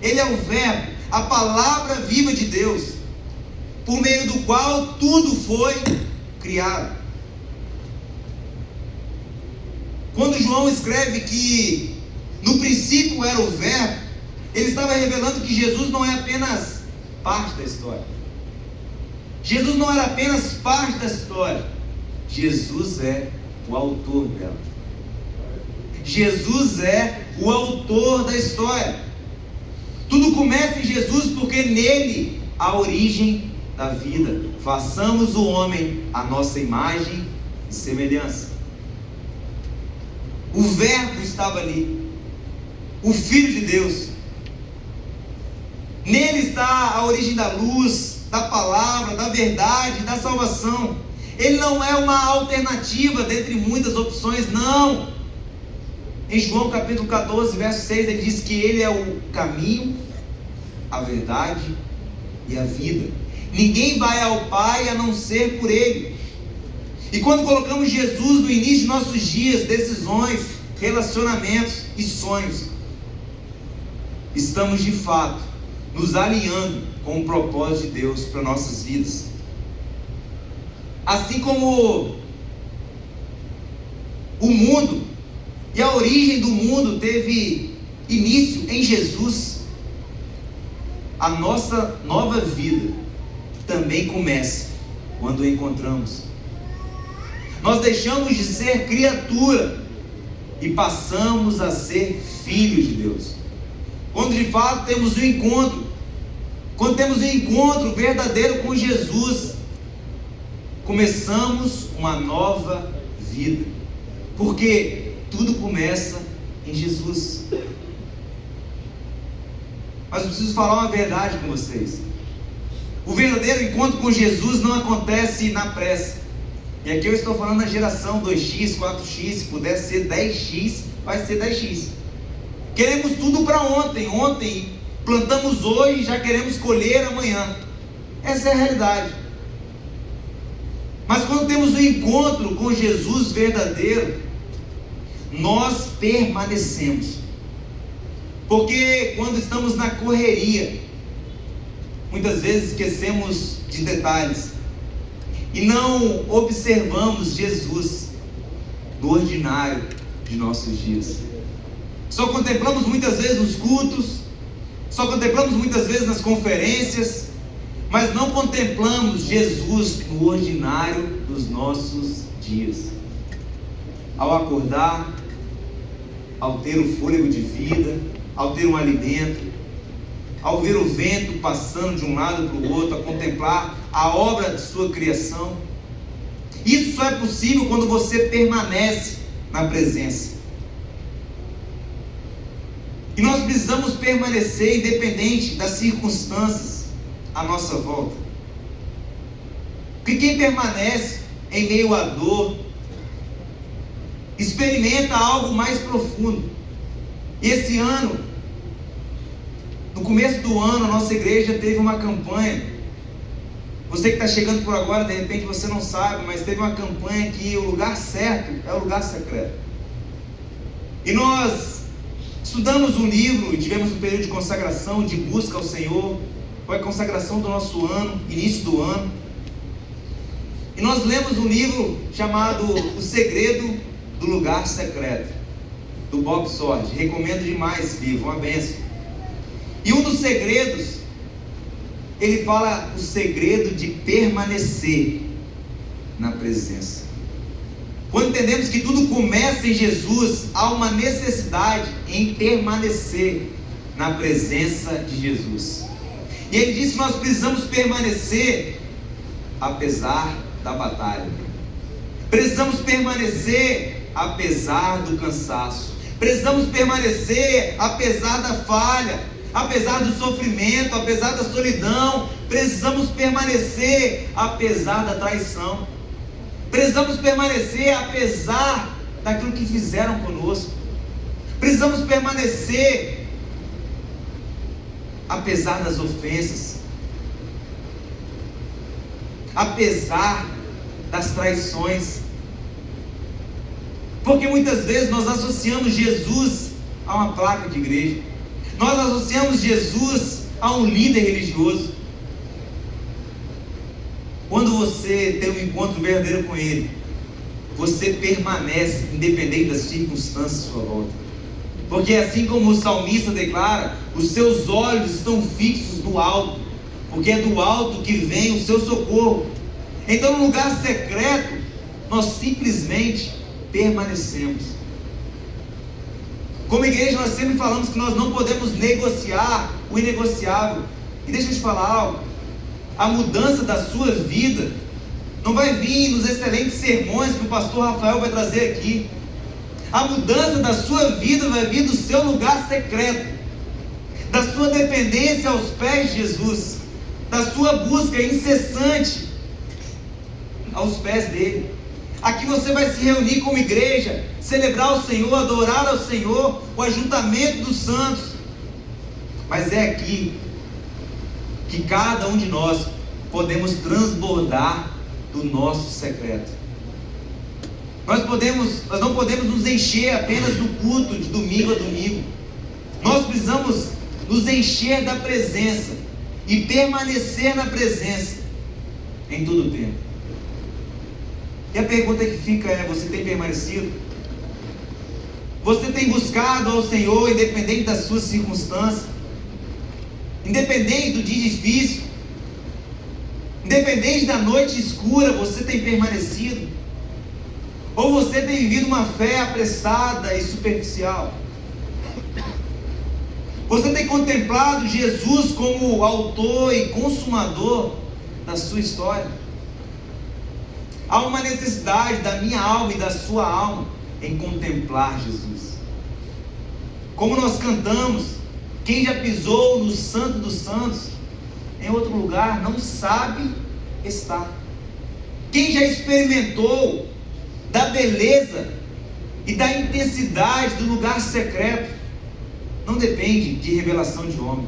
Ele é o Verbo, a palavra viva de Deus, por meio do qual tudo foi criado. Quando João escreve que no princípio era o Verbo, ele estava revelando que Jesus não é apenas parte da história. Jesus não era apenas parte da história. Jesus é o autor dela. Jesus é o autor da história. Tudo começa em Jesus, porque nele há a origem da vida. Façamos o homem à nossa imagem e semelhança. O Verbo estava ali, o Filho de Deus. Nele está a origem da luz, da palavra, da verdade, da salvação. Ele não é uma alternativa dentre muitas opções, não. Em João capítulo 14, verso 6, ele diz que ele é o caminho, a verdade e a vida. Ninguém vai ao Pai a não ser por ele. E quando colocamos Jesus no início de nossos dias, decisões, relacionamentos e sonhos, estamos de fato nos alinhando com o propósito de Deus para nossas vidas. Assim como o mundo e a origem do mundo teve início em Jesus, a nossa nova vida também começa quando o encontramos. Nós deixamos de ser criatura e passamos a ser filhos de Deus. Quando de fato temos um encontro, quando temos um encontro verdadeiro com Jesus, começamos uma nova vida, porque tudo começa em Jesus. Mas eu preciso falar uma verdade com vocês. O verdadeiro encontro com Jesus não acontece na pressa. E aqui eu estou falando da geração 2x, 4x, se puder ser 10x, vai ser 10x. Queremos tudo para ontem. Ontem plantamos hoje, já queremos colher amanhã. Essa é a realidade. Mas quando temos um encontro com Jesus verdadeiro, nós permanecemos. Porque quando estamos na correria, muitas vezes esquecemos de detalhes e não observamos Jesus no ordinário de nossos dias. Só contemplamos muitas vezes nos cultos, só contemplamos muitas vezes nas conferências, mas não contemplamos Jesus no ordinário dos nossos dias. Ao acordar, ao ter o fôlego de vida, ao ter um alimento, ao ver o vento passando de um lado para o outro, a contemplar a obra de sua criação. Isso só é possível quando você permanece na presença. E nós precisamos permanecer independente das circunstâncias à nossa volta. Porque quem permanece em meio à dor, experimenta algo mais profundo. E esse ano, no começo do ano, a nossa igreja teve uma campanha. Você que está chegando por agora, de repente você não sabe, mas teve uma campanha que o lugar certo é o lugar secreto. E nós estudamos um livro, tivemos um período de consagração, de busca ao Senhor. Foi a consagração do nosso ano, início do ano. E nós lemos um livro chamado O Segredo do Lugar Secreto, do Bob Sorge. Recomendo demais esse livro, uma bênção. E um dos segredos, ele fala o segredo de permanecer na presença. quando entendemos que tudo começa em Jesus, há uma necessidade em permanecer na presença de Jesus. E ele diz que nós precisamos permanecer apesar da batalha. Precisamos permanecer apesar do cansaço. Precisamos permanecer apesar da falha, apesar do sofrimento, apesar da solidão. Precisamos permanecer apesar da traição. Precisamos permanecer apesar daquilo que fizeram conosco. Precisamos permanecer apesar das ofensas, apesar das traições. Porque muitas vezes nós associamos Jesus a uma placa de igreja. Nós associamos Jesus a um líder religioso. Quando você tem um encontro verdadeiro com Ele, você permanece independente das circunstâncias à sua volta. Porque assim como o salmista declara, os seus olhos estão fixos no alto, porque é do alto que vem o seu socorro. Então, no lugar secreto, nós simplesmente permanecemos. Como igreja, nós sempre falamos que nós não podemos negociar o inegociável. E deixa eu te falar algo: a mudança da sua vida não vai vir nos excelentes sermões que o pastor Rafael vai trazer aqui. A mudança da sua vida vai vir do seu lugar secreto, da sua dependência aos pés de Jesus, da sua busca incessante aos pés dele. Aqui você vai se reunir como igreja, celebrar o Senhor, adorar ao Senhor, o ajuntamento dos santos. Mas é aqui que cada um de nós podemos transbordar do nosso secreto. Nós não podemos nos encher apenas do culto de domingo a domingo. Nós precisamos nos encher da presença e permanecer na presença em todo o tempo. E a pergunta que fica é: você tem permanecido? Você tem buscado ao Senhor independente das suas circunstâncias? Independente do dia difícil? Independente da noite escura, você tem permanecido? Ou você tem vivido uma fé apressada e superficial? Você tem contemplado Jesus como autor e consumador da sua história? Há uma necessidade da minha alma e da sua alma em contemplar Jesus. Como nós cantamos, quem já pisou no Santo dos Santos em outro lugar não sabe estar. Quem já experimentou da beleza e da intensidade do lugar secreto não depende de revelação de homem,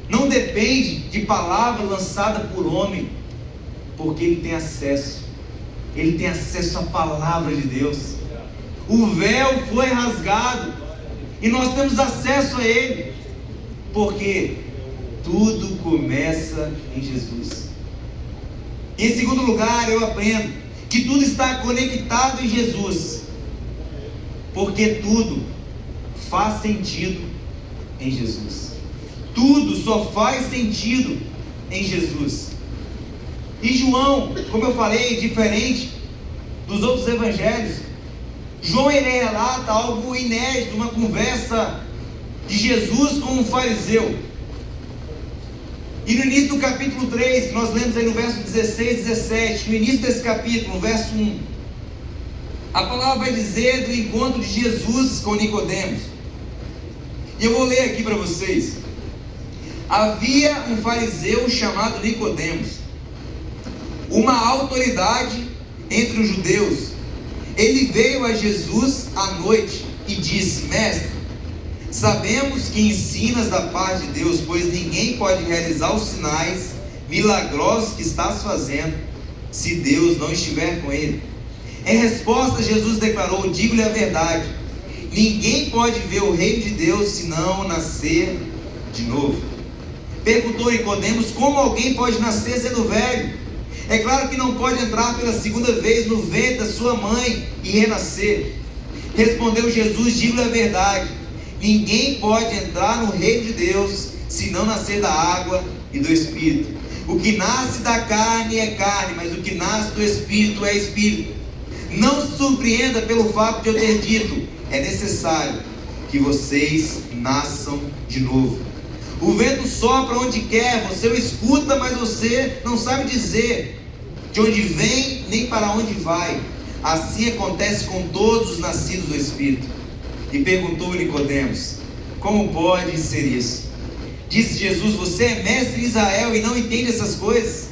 não depende de palavra lançada por homem, porque ele tem acesso à palavra de Deus. O véu foi rasgado e nós temos acesso a ele, porque tudo começa em Jesus. Em segundo lugar, eu aprendo que tudo está conectado em Jesus, porque tudo faz sentido em Jesus. Tudo só faz sentido em Jesus. E João, como eu falei, diferente dos outros evangelhos, João ele relata algo inédito, uma conversa de Jesus com um fariseu. E no início do capítulo 3, que nós lemos aí no verso 16 e 17, no início desse capítulo, no verso 1, a palavra vai dizer do encontro de Jesus com Nicodemos. E eu vou ler aqui para vocês. Havia um fariseu chamado Nicodemos, uma autoridade entre os judeus. Ele veio a Jesus à noite e disse: Mestre, sabemos que ensinas da parte de Deus, pois ninguém pode realizar os sinais milagrosos que estás fazendo, se Deus não estiver com ele. Em resposta, Jesus declarou: digo-lhe a verdade, ninguém pode ver o reino de Deus se não nascer de novo. Perguntou Nicodemos: como alguém pode nascer sendo velho? É claro que não pode entrar pela segunda vez no ventre da sua mãe e renascer. Respondeu Jesus: digo-lhe a verdade, ninguém pode entrar no reino de Deus se não nascer da água e do Espírito. O que nasce da carne é carne, mas o que nasce do Espírito é Espírito. Não se surpreenda pelo fato de eu ter dito: é necessário que vocês nasçam de novo. O vento sopra onde quer, você o escuta, mas você não sabe dizer de onde vem nem para onde vai. Assim acontece com todos os nascidos do Espírito. E perguntou Nicodemos: como pode ser isso? Disse Jesus: você é mestre em Israel e não entende essas coisas?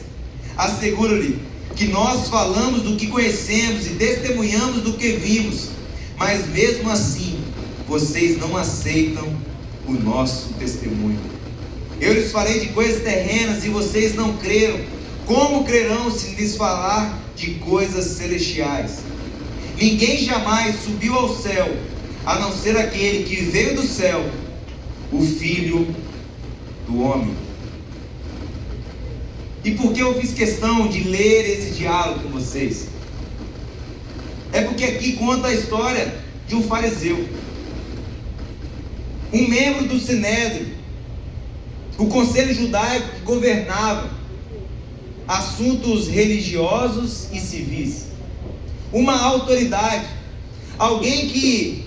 Asseguro-lhe que nós falamos do que conhecemos e testemunhamos do que vimos, mas mesmo assim vocês não aceitam o nosso testemunho. Eu lhes falei de coisas terrenas e vocês não creram. Como crerão se lhes falar de coisas celestiais? Ninguém jamais subiu ao céu, a não ser aquele que veio do céu, o Filho do Homem. E por que eu fiz questão de ler esse diálogo com vocês? É porque aqui conta a história de um fariseu, um membro do Sinédrio, o conselho judaico que governava assuntos religiosos e civis, uma autoridade, alguém que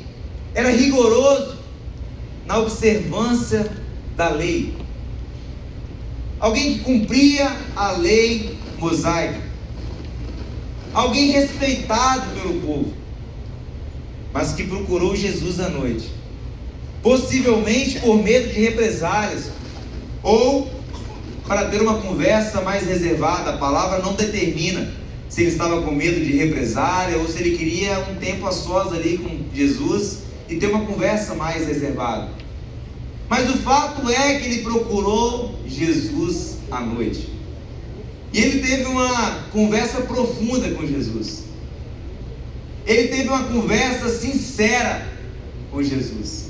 era rigoroso na observância da lei, alguém que cumpria a lei mosaica, alguém respeitado pelo povo, mas que procurou Jesus à noite, possivelmente por medo de represálias, ou para ter uma conversa mais reservada. A palavra não determina se ele estava com medo de represália ou se ele queria um tempo a sós ali com Jesus e ter uma conversa mais reservada. Mas o fato é que ele procurou Jesus à noite. E ele teve uma conversa profunda com Jesus. Ele teve uma conversa sincera com Jesus.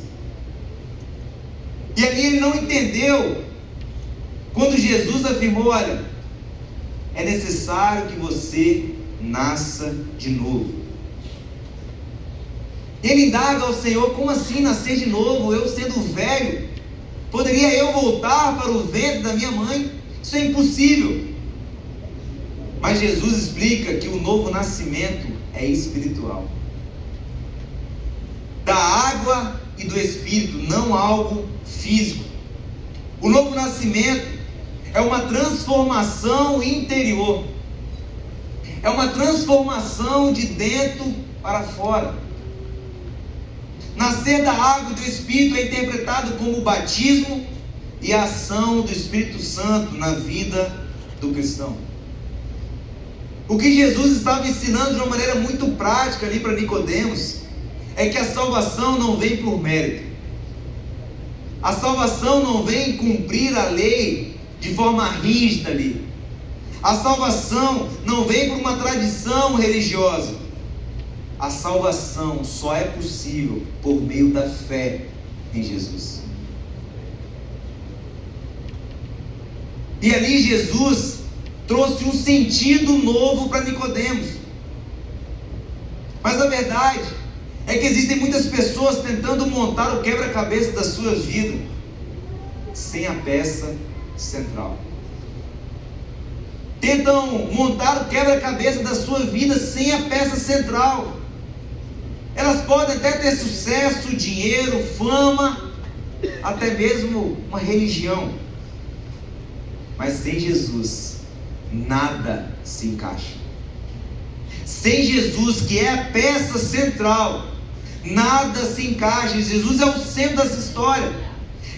E ali ele não entendeu quando Jesus afirmou: olha, é necessário que você nasça de novo. Ele indaga ao Senhor: como assim nascer de novo? Eu sendo velho, poderia eu voltar para o ventre da minha mãe? Isso é impossível. Mas Jesus explica que o novo nascimento é espiritual, da água e do Espírito, não algo físico. O novo nascimento é uma transformação interior, é uma transformação de dentro para fora. Nascer da água e do Espírito é interpretado como o batismo e a ação do Espírito Santo na vida do cristão. O que Jesus estava ensinando de uma maneira muito prática ali para Nicodemos é que a salvação não vem por mérito. A salvação não vem cumprir a lei de forma rígida ali. A salvação não vem por uma tradição religiosa. A salvação só é possível por meio da fé em Jesus. E ali Jesus trouxe um sentido novo para Nicodemos. Mas a verdade é que existem muitas pessoas tentando montar o quebra-cabeça da sua vida sem a peça central. Tentam montar o quebra-cabeça da sua vida sem a peça central. Elas podem até ter sucesso, dinheiro, fama, até mesmo uma religião, mas sem Jesus nada se encaixa. Sem Jesus, que é a peça central, nada se encaixa. Jesus é o centro dessa história.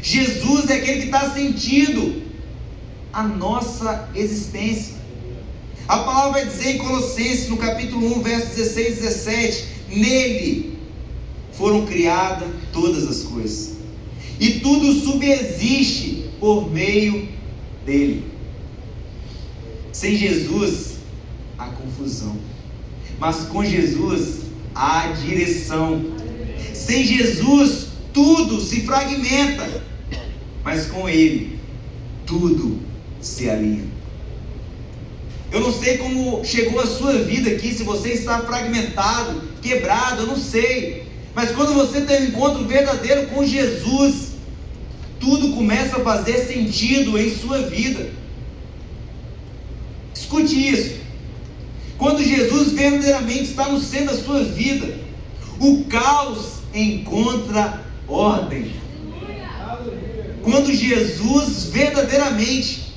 Jesus é aquele que dá sentido à nossa existência. A palavra vai dizer em Colossenses, no capítulo 1, versos 16 e 17: nele foram criadas todas as coisas, e tudo subsiste por meio dele. Sem Jesus há confusão, mas com Jesus há direção. Sem Jesus tudo se fragmenta, mas com ele tudo se alinha. Eu não sei como chegou a sua vida aqui, se você está fragmentado, quebrado, eu não sei. Mas quando você tem um encontro verdadeiro com Jesus, tudo começa a fazer sentido em sua vida. Escute isso. Quando Jesus verdadeiramente está no centro da sua vida, o caos encontra ordem. Quando Jesus verdadeiramente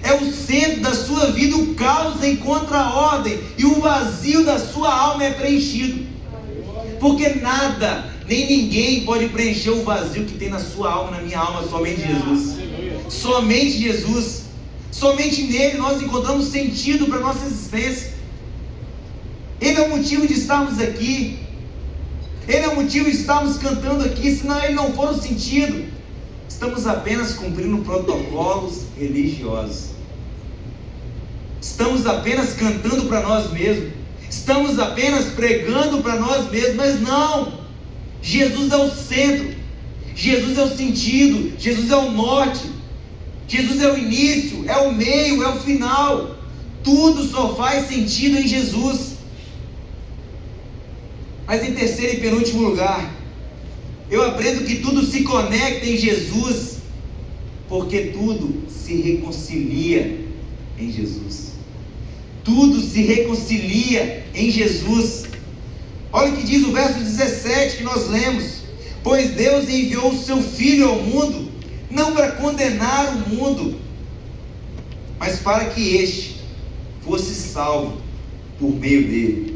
é o centro da sua vida, o caos encontra ordem e o vazio da sua alma é preenchido. Porque nada, nem ninguém pode preencher o vazio que tem na sua alma, na minha alma, somente Jesus. Somente Jesus. Somente nele nós encontramos sentido para a nossa existência. Ele é o motivo de estarmos aqui. Ele é o motivo de estarmos cantando aqui. Se ele não for o sentido, estamos apenas cumprindo protocolos religiosos. Estamos apenas cantando para nós mesmos. Estamos apenas pregando para nós mesmos. Mas não! Jesus é o centro. Jesus é o sentido. Jesus é o norte. Jesus é o início, é o meio, é o final. Tudo só faz sentido em Jesus. Mas em terceiro e penúltimo lugar, eu aprendo que tudo se conecta em Jesus, porque tudo se reconcilia em Jesus. Tudo se reconcilia em Jesus. Olha o que diz o verso 17 que nós lemos: pois Deus enviou o seu Filho ao mundo, não para condenar o mundo, mas para que este fosse salvo por meio dele.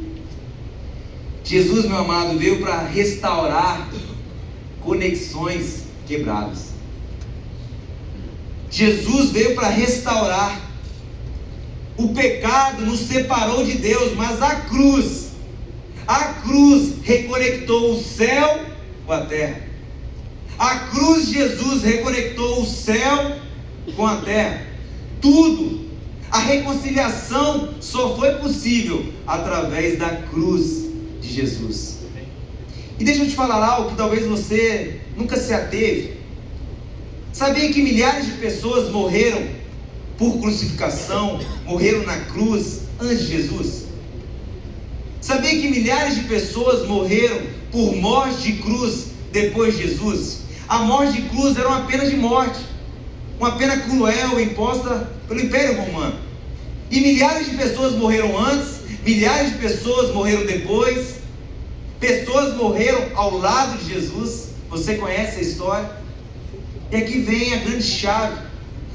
Jesus, meu amado, veio para restaurar conexões quebradas. Jesus veio para restaurar. O pecado nos separou de Deus, mas a cruz reconectou o céu com a terra. A cruz de Jesus reconectou o céu com a terra. Tudo. A reconciliação só foi possível através da cruz de Jesus. E deixa eu te falar algo que talvez você nunca se ateve. Sabia que milhares de pessoas morreram por crucificação, morreram na cruz antes de Jesus? Sabia que milhares de pessoas morreram por morte de cruz depois de Jesus? A morte de cruz era uma pena de morte, uma pena cruel imposta pelo Império Romano. E milhares de pessoas morreram antes, milhares de pessoas morreram depois, pessoas morreram ao lado de Jesus. Você conhece a história? E aqui vem a grande chave.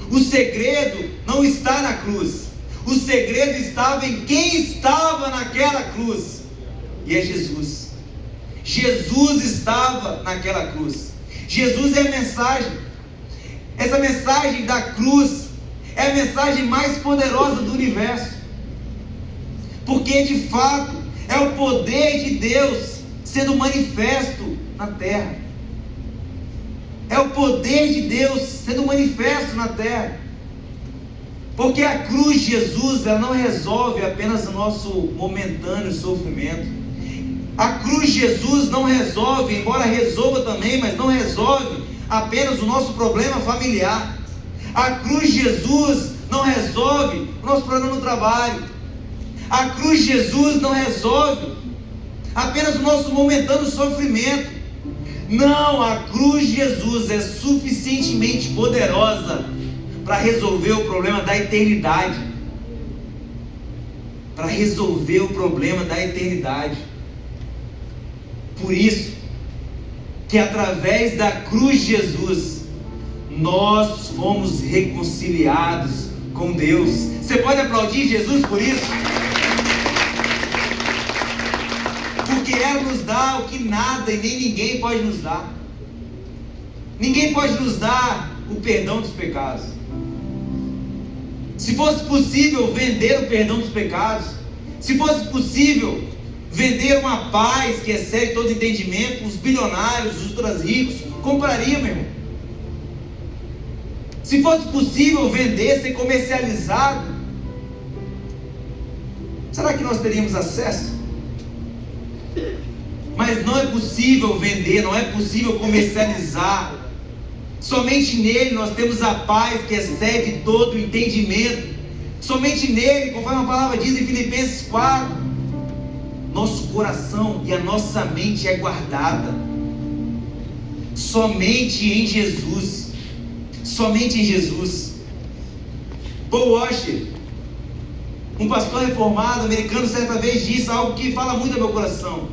O segredo não está na cruz. O segredo estava em quem estava naquela cruz. E é Jesus. Jesus estava naquela cruz. Jesus é a mensagem. Essa mensagem da cruz é a mensagem mais poderosa do universo. Porque de fato é o poder de Deus sendo manifesto na terra. É o poder de Deus sendo manifesto na terra. Porque a cruz de Jesus, ela não resolve apenas o nosso momentâneo sofrimento. A cruz de Jesus não resolve, embora resolva também, mas não resolve apenas o nosso problema familiar. A cruz de Jesus não resolve o nosso problema no trabalho. A cruz de Jesus não resolve apenas o nosso momentâneo sofrimento. Não, a cruz de Jesus é suficientemente poderosa para resolver o problema da eternidade. Para resolver o problema da eternidade. Por isso, que através da cruz de Jesus, nós fomos reconciliados com Deus. Você pode aplaudir Jesus por isso? Porque ela nos dá o que nada e nem ninguém pode nos dar. Ninguém pode nos dar o perdão dos pecados. Se fosse possível vender o perdão dos pecados, se fosse possível vender uma paz que excede todo entendimento, os bilionários, os ultras ricos comprariam, meu irmão. Se fosse possível vender, ser comercializado, será que nós teríamos acesso? Mas não é possível vender, não é possível comercializar. Somente nele nós temos a paz que excede todo entendimento. Somente nele, conforme a palavra diz em Filipenses 4, nosso coração e a nossa mente é guardada. Somente em Jesus. Somente em Jesus. Paul Washer, Um pastor reformado americano certa vez disse algo que fala muito ao meu coração.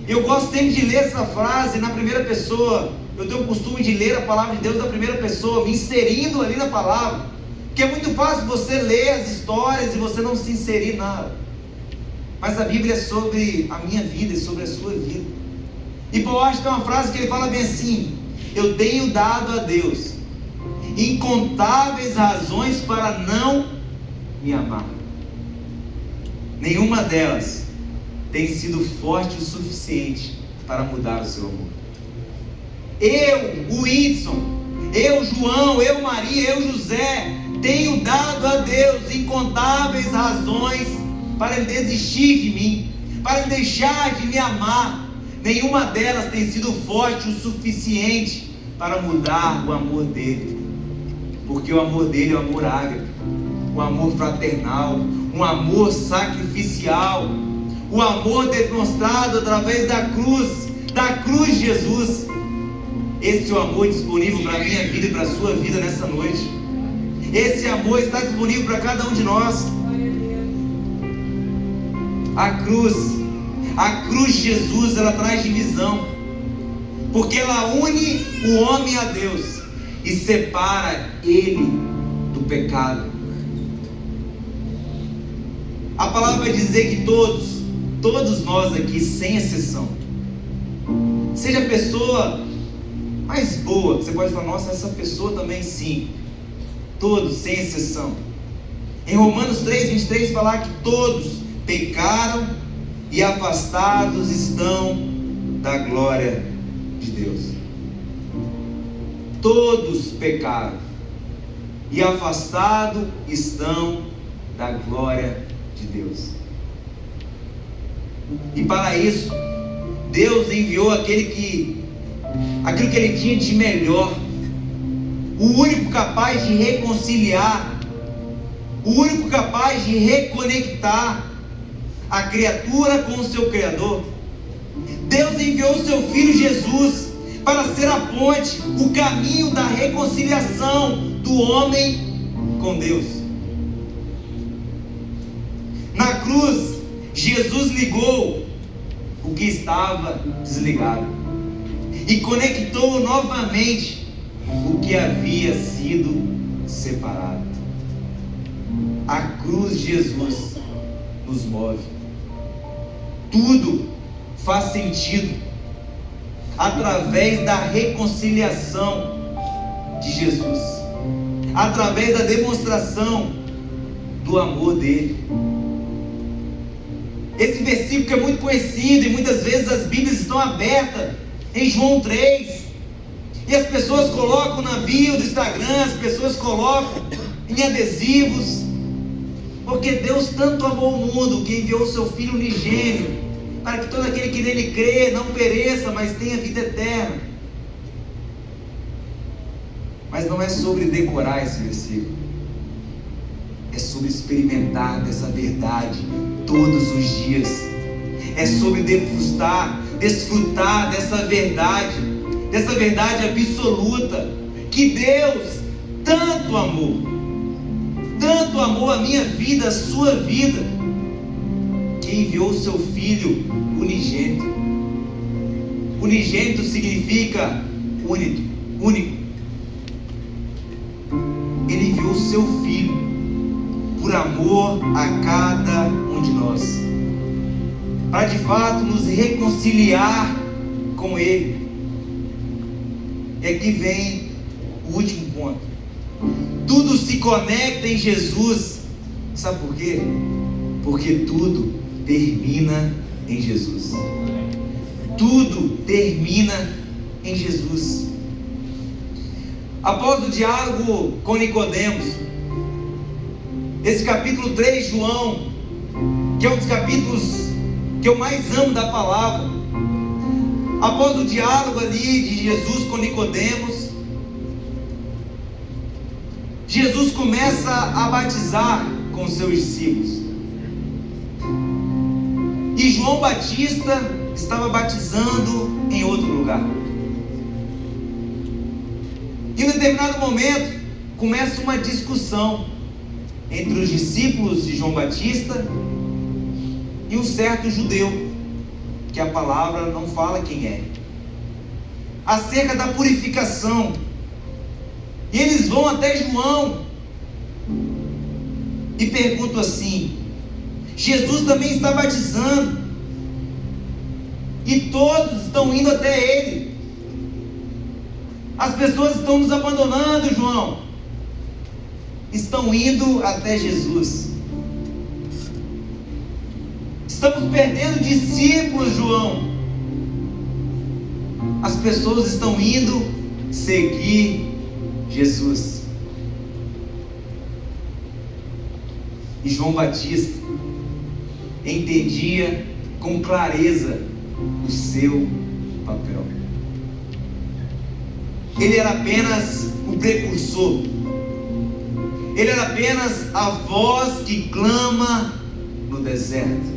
Eu gosto sempre de ler essa frase na primeira pessoa. Eu tenho o costume de ler a palavra de Deus na primeira pessoa, me inserindo ali na palavra. Porque é muito fácil você ler as histórias e você não se inserir em nada. Mas a Bíblia é sobre a minha vida e sobre a sua vida. E Paul Washer tem uma frase que ele fala bem assim: eu tenho dado a Deus incontáveis razões para não me amar. Nenhuma delas tem sido forte o suficiente para mudar o seu amor. Eu, o Whitson, eu, João, eu, Maria, eu, José, tenho dado a Deus incontáveis razões para ele desistir de mim, para ele deixar de me amar. Nenhuma delas tem sido forte o suficiente para mudar o amor dele. Porque o amor dele é o amor ágape, o amor fraternal, um amor sacrificial, o amor demonstrado através da cruz de Jesus. Esse é o amor disponível para a minha vida e para a sua vida nessa noite. Esse amor está disponível para cada um de nós. A cruz de Jesus, ela traz divisão, porque ela une o homem a Deus e separa ele do pecado. A palavra vai dizer que todos nós aqui, sem exceção, seja a pessoa mais boa, você pode falar, nossa, essa pessoa também sim, todos, sem exceção. Em Romanos 3:23 falar que todos pecaram e afastados estão da glória de Deus. Todos pecaram e afastados estão da glória de Deus. E para isso, Deus enviou aquilo que ele tinha de melhor, o único capaz de reconciliar, o único capaz de reconectar a criatura com o seu Criador. Deus enviou o seu Filho Jesus para ser a ponte, o caminho da reconciliação do homem com Deus. Na cruz, Jesus ligou o que estava desligado e conectou novamente o que havia sido separado. A cruz de Jesus nos move. Tudo faz sentido através da reconciliação de Jesus, através da demonstração do amor dele. Esse versículo que é muito conhecido e muitas vezes as Bíblias estão abertas em João 3, e as pessoas colocam na bio do Instagram, as pessoas colocam em adesivos, porque Deus tanto amou o mundo que enviou o seu Filho unigênito, para que todo aquele que nele crê não pereça, mas tenha vida eterna. Mas não é sobre decorar esse versículo, é sobre experimentar dessa verdade todos os dias. É sobre desfrutar dessa verdade absoluta, que Deus tanto amou a minha vida, a sua vida, que enviou o seu Filho unigênito. Unigênito significa único. Ele enviou o seu Filho por amor a cada um de nós, para de fato nos reconciliar com Ele. E aqui vem o último ponto. Tudo se conecta em Jesus. Sabe por quê? Porque tudo termina em Jesus. Tudo termina em Jesus. Após o diálogo com Nicodemos, esse capítulo 3 de João, que é um dos capítulos que eu mais amo da palavra, após o diálogo ali de Jesus com Nicodemos, Jesus começa a batizar com os seus discípulos. E João Batista estava batizando em outro lugar. E em um determinado momento começa uma discussão entre os discípulos de João Batista e um certo judeu, que a palavra não fala quem é, acerca da purificação. E eles vão até João e perguntam assim: Jesus também está batizando e todos estão indo até ele. As pessoas estão nos abandonando, João. Estão indo até Jesus. Estamos perdendo discípulos, João. As pessoas estão indo seguir Jesus. E João Batista entendia com clareza o seu papel. Ele era apenas o precursor. Ele era apenas a voz que clama no deserto.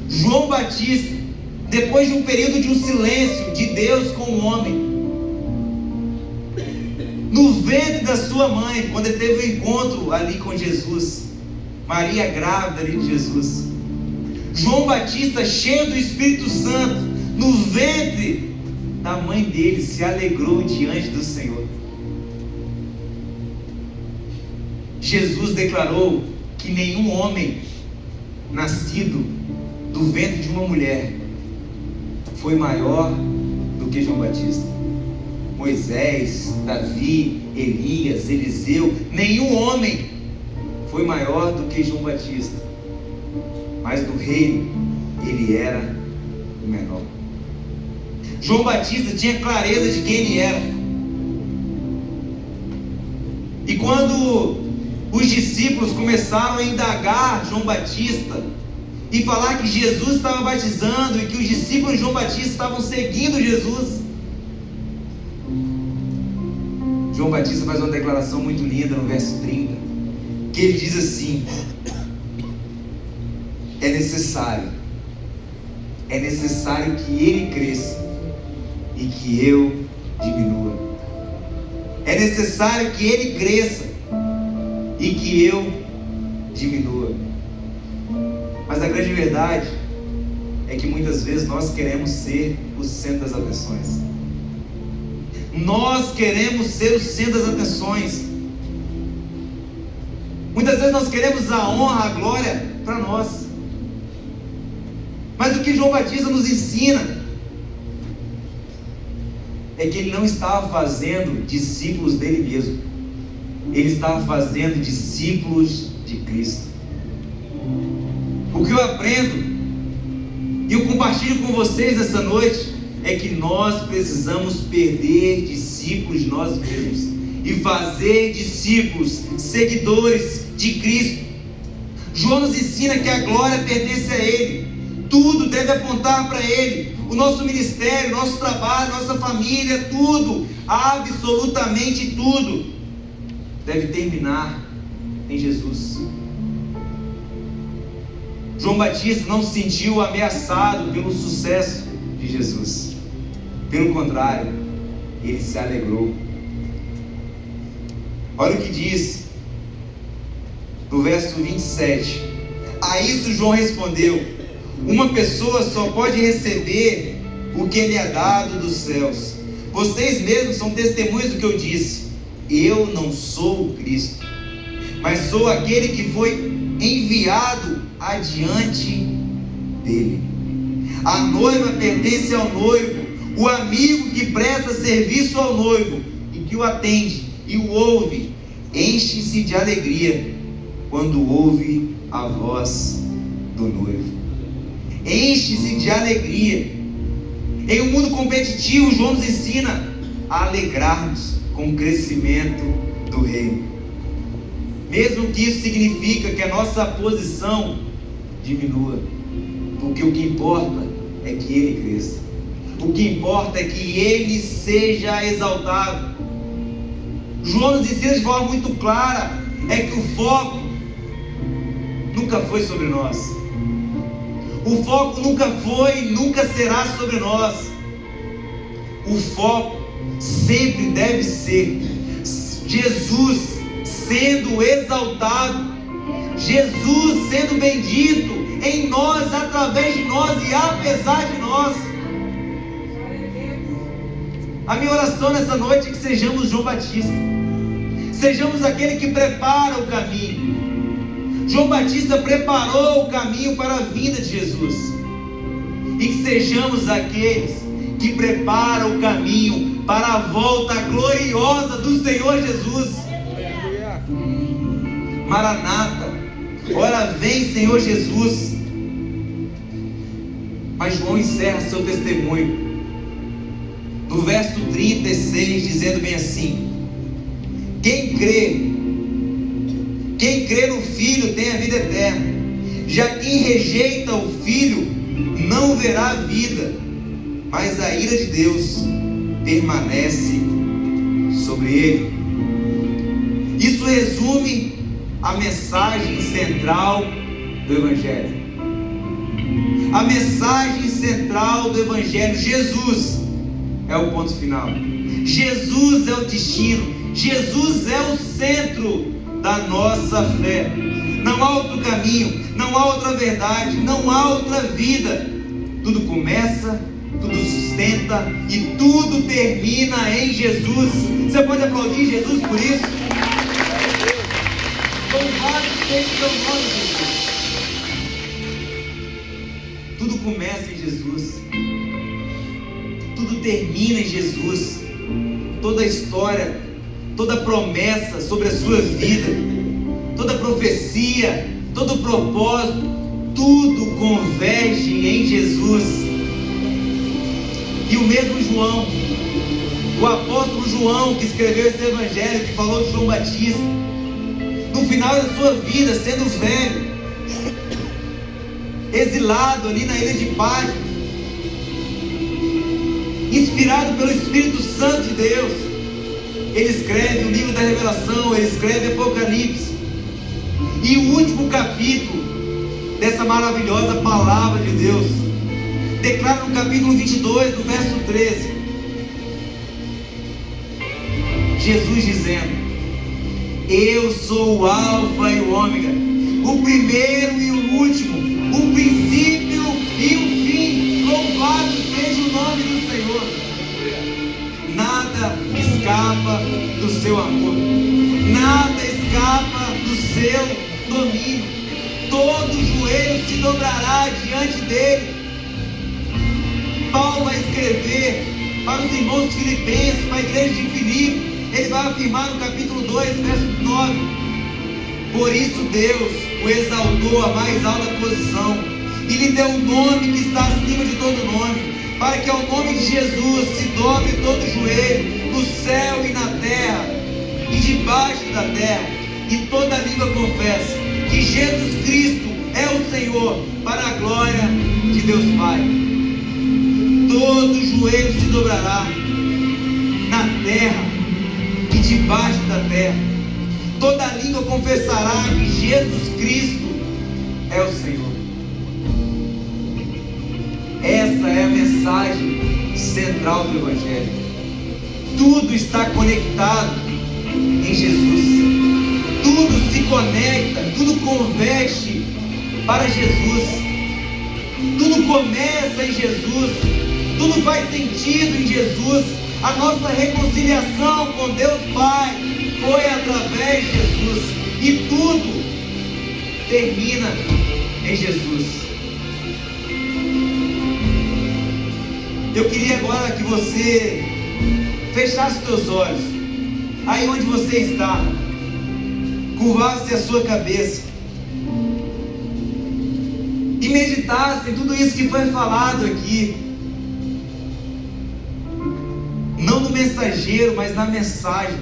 João Batista, depois de um período de um silêncio de Deus com o homem, no ventre da sua mãe, quando ele teve um encontro ali com Jesus, Maria grávida ali de Jesus, João Batista, cheio do Espírito Santo, no ventre da mãe dele, se alegrou diante do Senhor. Jesus declarou que nenhum homem nascido do ventre de uma mulher foi maior do que João Batista. Moisés, Davi, Elias, Eliseu, nenhum homem foi maior do que João Batista, mas no reino ele era o menor. João Batista tinha clareza de quem ele era. E quando os discípulos começaram a indagar João Batista e falar que Jesus estava batizando e que os discípulos de João Batista estavam seguindo Jesus, João Batista faz uma declaração muito linda no verso 30, que ele diz assim: é necessário que ele cresça e que eu diminua. É necessário que ele cresça e que eu diminua. Mas a grande verdade é que muitas vezes nós queremos ser o centro das atenções. Nós queremos ser o centro das atenções. Muitas vezes nós queremos a honra, a glória para nós. Mas o que João Batista nos ensina é que ele não estava fazendo discípulos dele mesmo. Ele estava fazendo discípulos de Cristo. O que eu aprendo e eu compartilho com vocês essa noite é que nós precisamos perder discípulos de nós mesmos e fazer discípulos, seguidores de Cristo. João nos ensina que a glória pertence a Ele. Tudo deve apontar para Ele. O nosso ministério, nosso trabalho, nossa família, tudo, absolutamente tudo, deve terminar em Jesus. João Batista não se sentiu ameaçado pelo sucesso de Jesus. Pelo contrário, ele se alegrou. Olha o que diz no verso 27. A isso João respondeu: uma pessoa só pode receber o que lhe é dado dos céus. Vocês mesmos são testemunhas do que eu disse. Eu não sou o Cristo, mas sou aquele que foi enviado adiante dele. A noiva pertence ao noivo. O amigo que presta serviço ao noivo e que o atende e o ouve, enche-se de alegria quando ouve a voz do noivo. Enche-se de alegria. Em um mundo competitivo, João nos ensina a alegrarmos com o crescimento do reino, mesmo que isso significa que a nossa posição diminua, porque o que importa é que Ele cresça. O que importa é que Ele seja exaltado. João nos ensina de forma muito clara é que o foco nunca foi sobre nós. O foco nunca foi, nunca será sobre nós. O foco sempre deve ser Jesus sendo exaltado, Jesus sendo bendito em nós, através de nós e apesar de nós. A minha oração nessa noite é que sejamos João Batista, sejamos aquele que prepara o caminho. João Batista preparou o caminho para a vinda de Jesus, e que sejamos aqueles que preparam o caminho para a volta gloriosa do Senhor Jesus. Maranata, ora vem, Senhor Jesus. Mas João encerra seu testemunho no verso 36, dizendo bem assim: quem crê no Filho tem a vida eterna, já quem rejeita o Filho não verá a vida, mas a ira de Deus permanece sobre ele. Isso resume a mensagem central do Evangelho. A mensagem central do Evangelho: Jesus é o ponto final, Jesus é o destino, Jesus é o centro da nossa fé. Não há outro caminho, não há outra verdade, não há outra vida. Tudo começa, tudo sustenta e tudo termina em Jesus. Você pode aplaudir Jesus por isso? Louvado seja o teu nome, Jesus. Tudo começa em Jesus, tudo termina em Jesus. Toda a história, toda promessa sobre a sua vida, toda profecia, todo propósito, tudo converge em Jesus. E o mesmo João, o apóstolo João, que escreveu esse evangelho, que falou de João Batista, no final da sua vida, sendo velho, exilado ali na ilha de Patmos, inspirado pelo Espírito Santo de Deus, ele escreve o livro da Revelação, ele escreve Apocalipse. E o último capítulo dessa maravilhosa palavra de Deus declara no capítulo 22, no verso 13, Jesus dizendo: eu sou o Alfa e o Ômega, o primeiro e o último, o princípio e o fim. Louvado seja o nome do Senhor. Nada escapa do seu amor, nada escapa do seu domínio. Todo joelho se dobrará diante dele. Paulo vai escrever para os irmãos filipenses, para a igreja de Filipe. Ele vai afirmar no capítulo 2, verso 9: por isso Deus o exaltou à mais alta posição e lhe deu um nome que está acima de todo nome, para que ao nome de Jesus se dobre todo joelho, no céu e na terra e debaixo da terra, e toda língua confesse que Jesus Cristo é o Senhor, para a glória de Deus Pai. Todo joelho se dobrará na terra e debaixo da terra, toda língua confessará que Jesus Cristo é o Senhor. Essa é a mensagem central do Evangelho. Tudo está conectado em Jesus, tudo se conecta, tudo converge para Jesus, tudo começa em Jesus, tudo faz sentido em Jesus. A nossa reconciliação com Deus Pai foi através de Jesus, e tudo termina em Jesus. Eu queria agora que você fechasse os seus olhos, aí onde você está, curvasse a sua cabeça e meditasse em tudo isso que foi falado aqui. Não no mensageiro, mas na mensagem.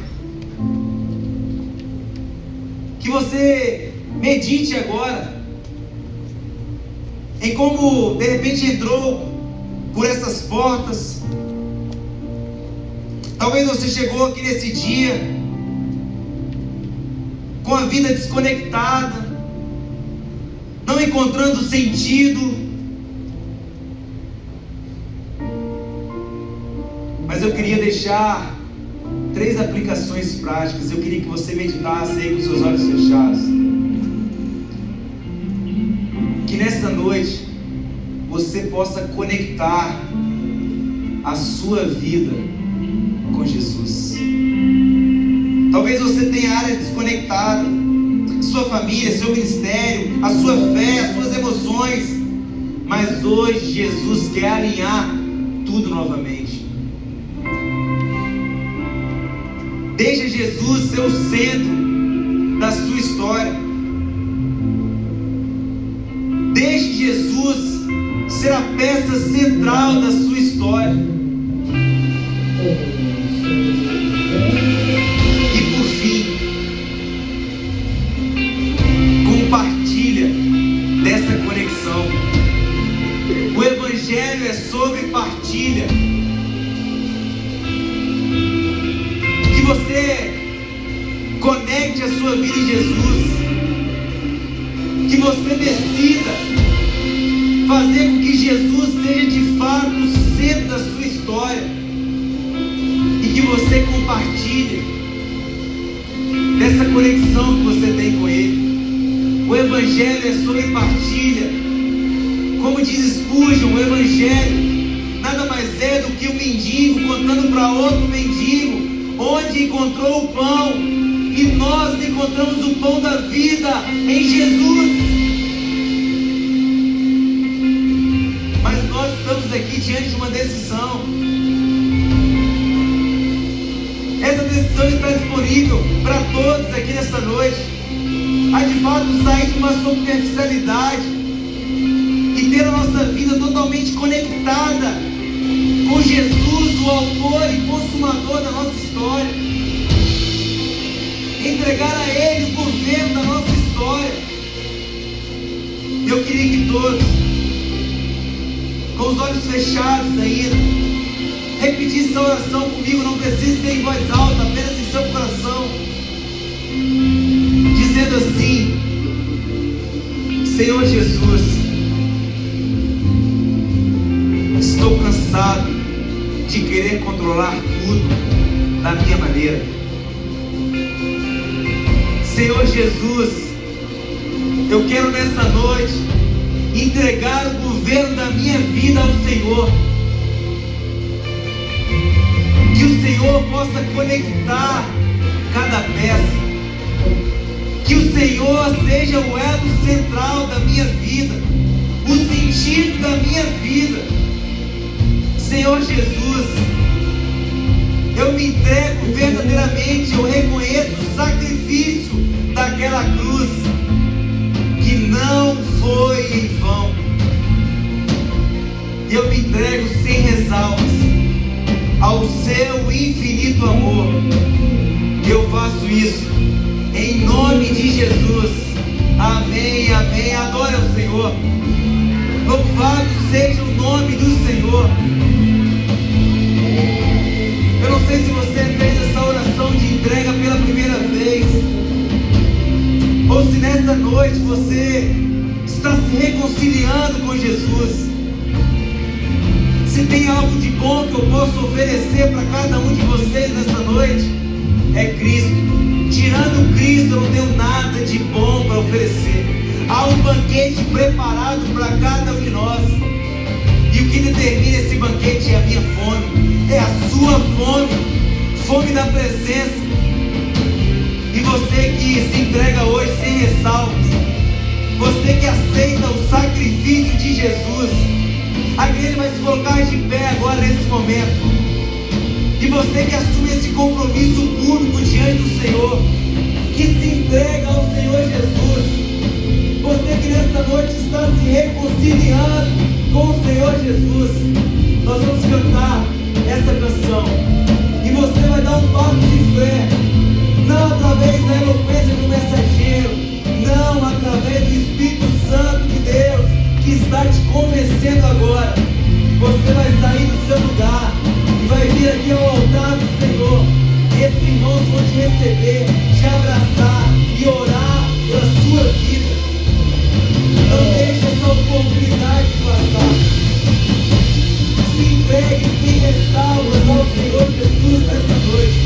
Que você medite agora em como de repente entrou por essas portas. Talvez você chegou aqui nesse dia com a vida desconectada, não encontrando sentido. Mas eu queria deixar 3 aplicações práticas. Eu queria que você meditasse aí com seus olhos fechados. Que nesta noite você possa conectar a sua vida com Jesus. Talvez você tenha áreas desconectadas, sua família, seu ministério, a sua fé, as suas emoções, mas hoje Jesus quer alinhar tudo novamente. Deixa Jesus ser o centro da sua história. Deixe Jesus ser a peça central da sua história. E por fim, compartilha dessa conexão. O Evangelho é sobre partilha. Que você conecte a sua vida em Jesus. Que você decida fazer com que Jesus seja de fato o centro da sua história. E que você compartilhe dessa conexão que você tem com Ele. O Evangelho é sobre partilha. Como diz Spurgeon, o Evangelho nada mais é do que um mendigo contando para outro mendigo onde encontrou o pão. E nós encontramos o pão da vida em Jesus. Mas nós estamos aqui diante de uma decisão. Essa decisão está disponível para todos aqui nesta noite. A de fato sair de uma superficialidade e ter a nossa vida totalmente conectada com Jesus, o autor e consumador da nossa história. Entregar a Ele o governo da nossa história. Eu queria que todos, com os olhos fechados ainda, repetissem essa oração comigo. Não precisa ser em voz alta, apenas em seu coração, dizendo assim: Senhor Jesus, estou cansado de querer controlar tudo da minha maneira. Senhor Jesus, eu quero nessa noite entregar o governo da minha vida ao Senhor. Que o Senhor possa conectar cada peça. Que o Senhor seja o elo central da minha vida, o sentido da minha vida. Senhor Jesus, eu me entrego verdadeiramente. Eu reconheço o sacrifício daquela cruz, que não foi em vão. Eu me entrego sem ressalvas ao seu infinito amor. Eu faço isso em nome de Jesus. Amém, amém. Adore ao Senhor. Louvado seja o nome do Senhor. Eu não sei se você fez essa oração de entrega pela primeira vez, ou se nesta noite você está se reconciliando com Jesus. Se tem algo de bom que eu posso oferecer para cada um de vocês nesta noite, é Cristo. Tirando Cristo, eu não tenho nada de bom para oferecer. Há um banquete preparado para cada um de nós. E o que determina esse banquete é a minha fome, é a sua fome, fome da presença. E você que se entrega hoje sem ressalvas, você que aceita o sacrifício de Jesus, a igreja vai se colocar de pé agora nesse momento. E você que assume esse compromisso público diante do Senhor, que se entrega ao Senhor Jesus, você que nesta noite está se reconciliando com o Senhor Jesus, nós vamos cantar essa canção e você vai dar um passo de fé, não através da eloquência do mensageiro, não, através do Espírito Santo de Deus que está te convencendo agora. Você vai sair do seu lugar e vai vir aqui ao altar do Senhor. Esses irmãos vão te receber, te abraçar e orar pela sua vida. Não deixe essa oportunidade passar. Se entregue sem ressalvas ao Senhor Jesus nessa noite.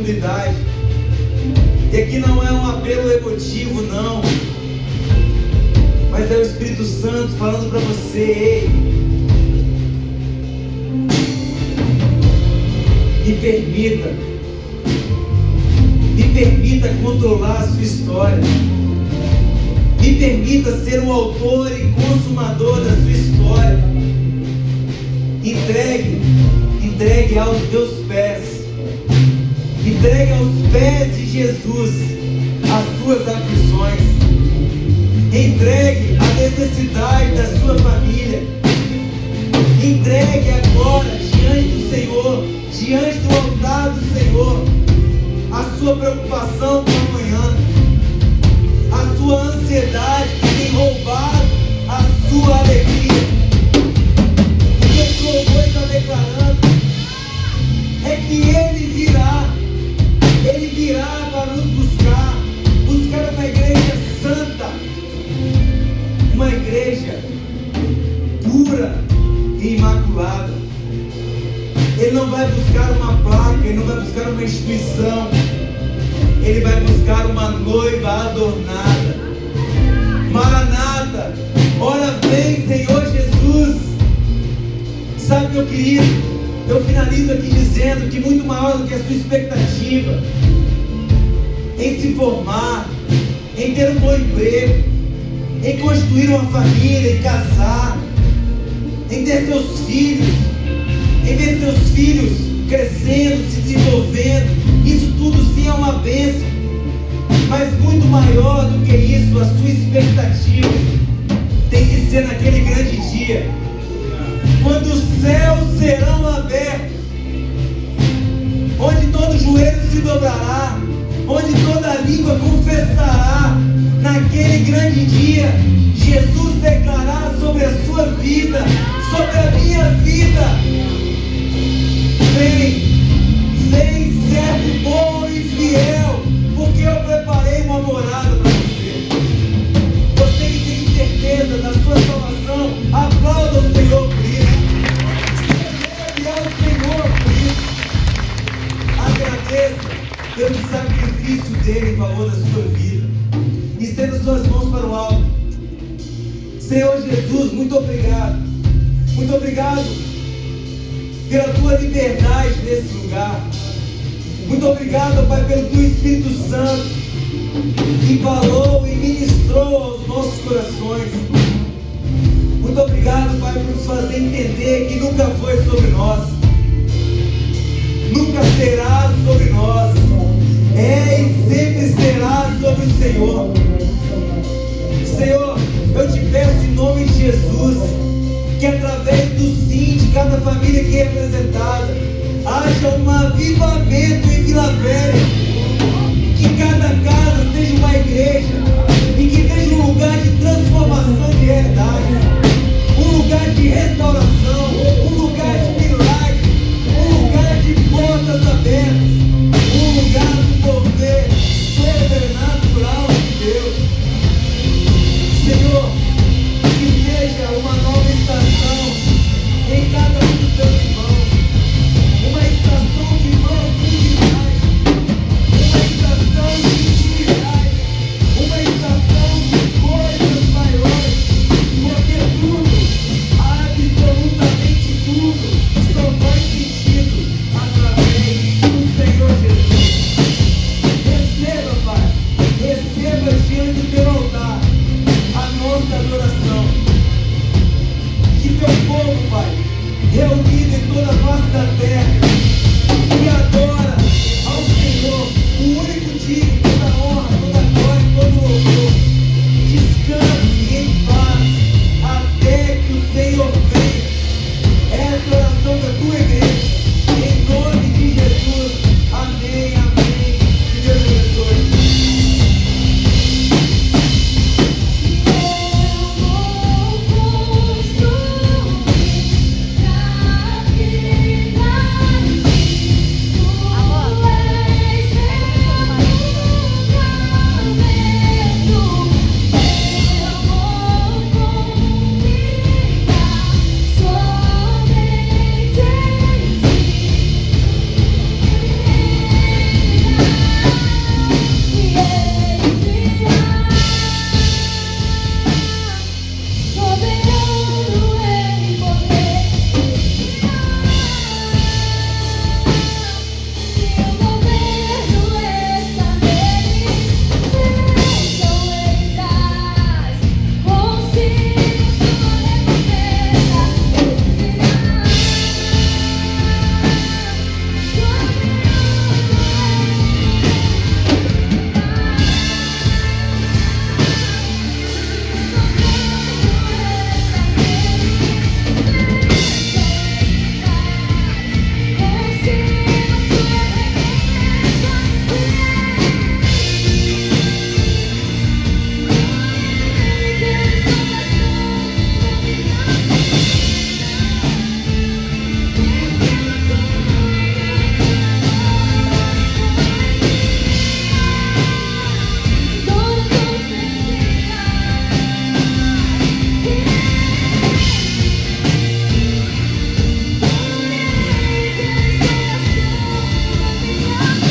possibilidade. E aqui não é um apelo emotivo, não, mas é o Espírito Santo falando para você: ei, me permita controlar a sua história, me permita ser o autor e consumador da sua história. Entregue aos meus pés, entregue aos pés de Jesus as suas aflições, entregue a necessidade da sua família, entregue agora diante do Senhor, diante do altar do Senhor, a sua preocupação com o amanhã, a sua ansiedade que tem roubado a sua alegria. O que esse louvor está declarando é que Ele virá para nos buscar uma igreja santa, uma igreja pura e imaculada. Ele não vai buscar uma placa, Ele não vai buscar uma instituição, Ele vai buscar uma noiva adornada. Maranata, ora vem, Senhor Jesus. Sabe, meu querido, eu finalizo aqui dizendo que muito maior do que a sua expectativa em se formar, em ter um bom emprego, em constituir uma família, em casar, em ter seus filhos, em ver seus filhos crescendo, se desenvolvendo, isso tudo sim é uma bênção, mas muito maior do que isso, a sua expectativa tem que ser naquele grande dia, quando os céus serão abertos, onde todo joelho se dobrará, onde toda língua confessará. Naquele grande dia, Jesus declarará sobre a sua vida, sobre a minha vida: vem, servo bom e fiel, porque eu preparei uma morada para você. Você que tem certeza da sua salvação, aplauda o Senhor por isso. Celebe ao Senhor por isso. Agradeça pelo sacrifício dele em favor da sua vida. Estenda suas mãos para o alto. Senhor Jesus, muito obrigado. Muito obrigado pela tua liberdade nesse lugar. Muito obrigado, Pai, pelo teu Espírito Santo que falou e ministrou aos nossos corações. Muito obrigado, Pai, por nos fazer entender que nunca foi sobre nós, nunca será sobre nós, é e sempre será sobre o Senhor. Senhor, eu te peço em nome de Jesus que através do sim de cada família aqui representada haja um avivamento em Vila Velha, que cada casa seja uma igreja e que seja um lugar de transformação de realidade, um lugar de restauração, um lugar de milagre, um lugar de portas abertas, um lugar do poder sobrenatural de Deus. Senhor, que seja uma nova estação em cada um dos teus irmãos, uma estação de profundidade, uma estação de intimidade, uma estação de coisas maiores, porque tudo, absolutamente tudo, só faz sentido através do Senhor Jesus. Receba, Pai, receba diante do teu altar a nossa adoração. Que teu povo, Pai, reunido